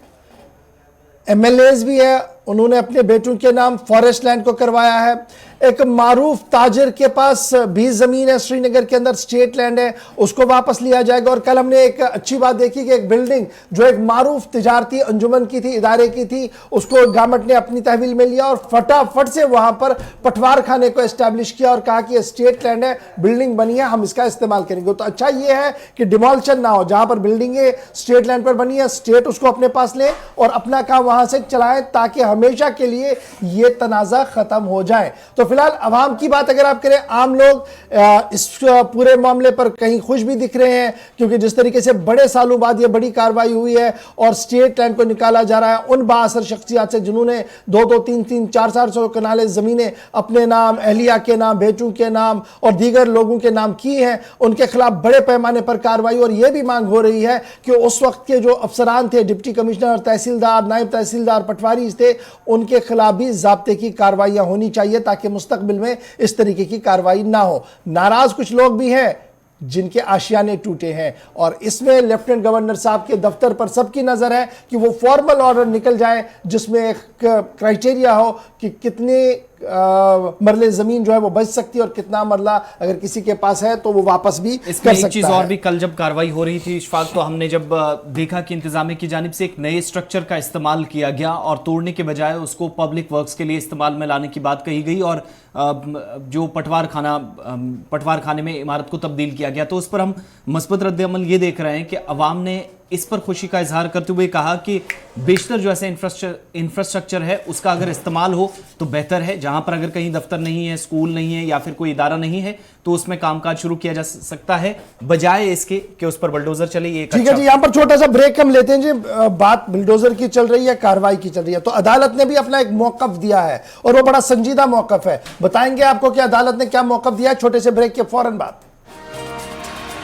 एमएलएज भी है, उन्होंने अपने बेटों के नाम फॉरेस्ट लैंड को करवाया है। एक मारूफ ताजिर के पास भी जमीन है श्रीनगर के अंदर, स्टेट लैंड है, उसको वापस लिया जाएगा। और कल हमने एक अच्छी बात देखी कि एक बिल्डिंग जो एक मारूफ तिजारती अंजुमन की थी, इदारे की थी, उसको गवर्नमेंट ने अपनी तहवील में लिया और फटाफट से वहां पर पटवार खाने को एस्टैब्लिश किया और कहा कि स्टेट लैंड है, बिल्डिंग बनी है, हम इसका इस्तेमाल करेंगे। तो अच्छा ये है कि डिमोलिशन ना हो, जहां पर बिल्डिंगें स्टेट लैंड पर बनी है स्टेट उसको अपने पास ले और अपना काम वहां से चलाएं ताकि हमेशा के लिए ये तनाजा खत्म हो जाए। तो फिलहाल अवाम की बात अगर आप करें, आम लोग इस पूरे मामले पर कहीं खुश भी दिख रहे हैं, क्योंकि जिस तरीके से बड़े सालों बाद ये बड़ी कार्रवाई हुई है और स्टेट लैंड को निकाला जा रहा है उन बाअसर शख्सियात से जिन्होंने 2-2, 3-3, 400 कनाले जमीनें अपने नाम, अहलिया के नाम, बेटों के नाम और दीगर लोगों के नाम की हैं, उनके खिलाफ बड़े पैमाने पर कार्रवाई। और यह भी मांग हो रही है कि उस वक्त के जो अफसरान थे, डिप्टी कमिश्नर, तहसीलदार, नायब तहसीलदार, पटवारी थे, उनके खिलाफ भी ज़ाब्ते की कार्रवाइयां होनी चाहिए ताकि मुस्तकबिल में इस तरीके की कार्रवाई ना हो। नाराज कुछ लोग भी हैं जिनके आशियाने टूटे हैं और इसमें लेफ्टिनेंट गवर्नर साहब के दफ्तर पर सबकी नजर है कि वो फॉर्मल ऑर्डर निकल जाए जिसमें एक क्राइटेरिया हो कि कितने मरले जमीन जो है वो बच सकती है और कितना मरला अगर किसी के पास है तो वो वापस भी कर सकता है।
एक चीज और भी, कल जब कार्रवाई हो रही थी इशफाक, तो हमने जब देखा कि इंतजामिया की जानिब से एक नए स्ट्रक्चर का इस्तेमाल किया गया और तोड़ने के बजाय उसको पब्लिक वर्क्स के लिए इस्तेमाल में लाने की बात कही गई और जो पटवार खाने में इमारत को तब्दील किया गया, तो उस पर हम मस्बत रद्द-ए-अमल ये देख रहे हैं कि अवाम ने इस पर खुशी का इजहार करते हुए कहा कि बेशतर जो ऐसे इंफ्रास्ट्रक्चर है उसका अगर इस्तेमाल हो तो बेहतर है। जहां पर अगर कहीं दफ्तर नहीं है, स्कूल नहीं है या फिर कोई इदारा नहीं है तो उसमें कामकाज शुरू किया जा सकता है, बजाय इसके कि उस पर बुलडोजर चले। ये
ठीक है जी, यहां पर छोटा सा ब्रेक हम लेते हैं जी। बात बुलडोजर की चल रही है, कार्रवाई की चल रही है, तो अदालत ने भी अपना एक मौकफ दिया है और वो बड़ा संजीदा मौकफ है। बताएंगे आपको कि अदालत ने क्या मौकफ दिया है छोटे से ब्रेक के फौरन बाद।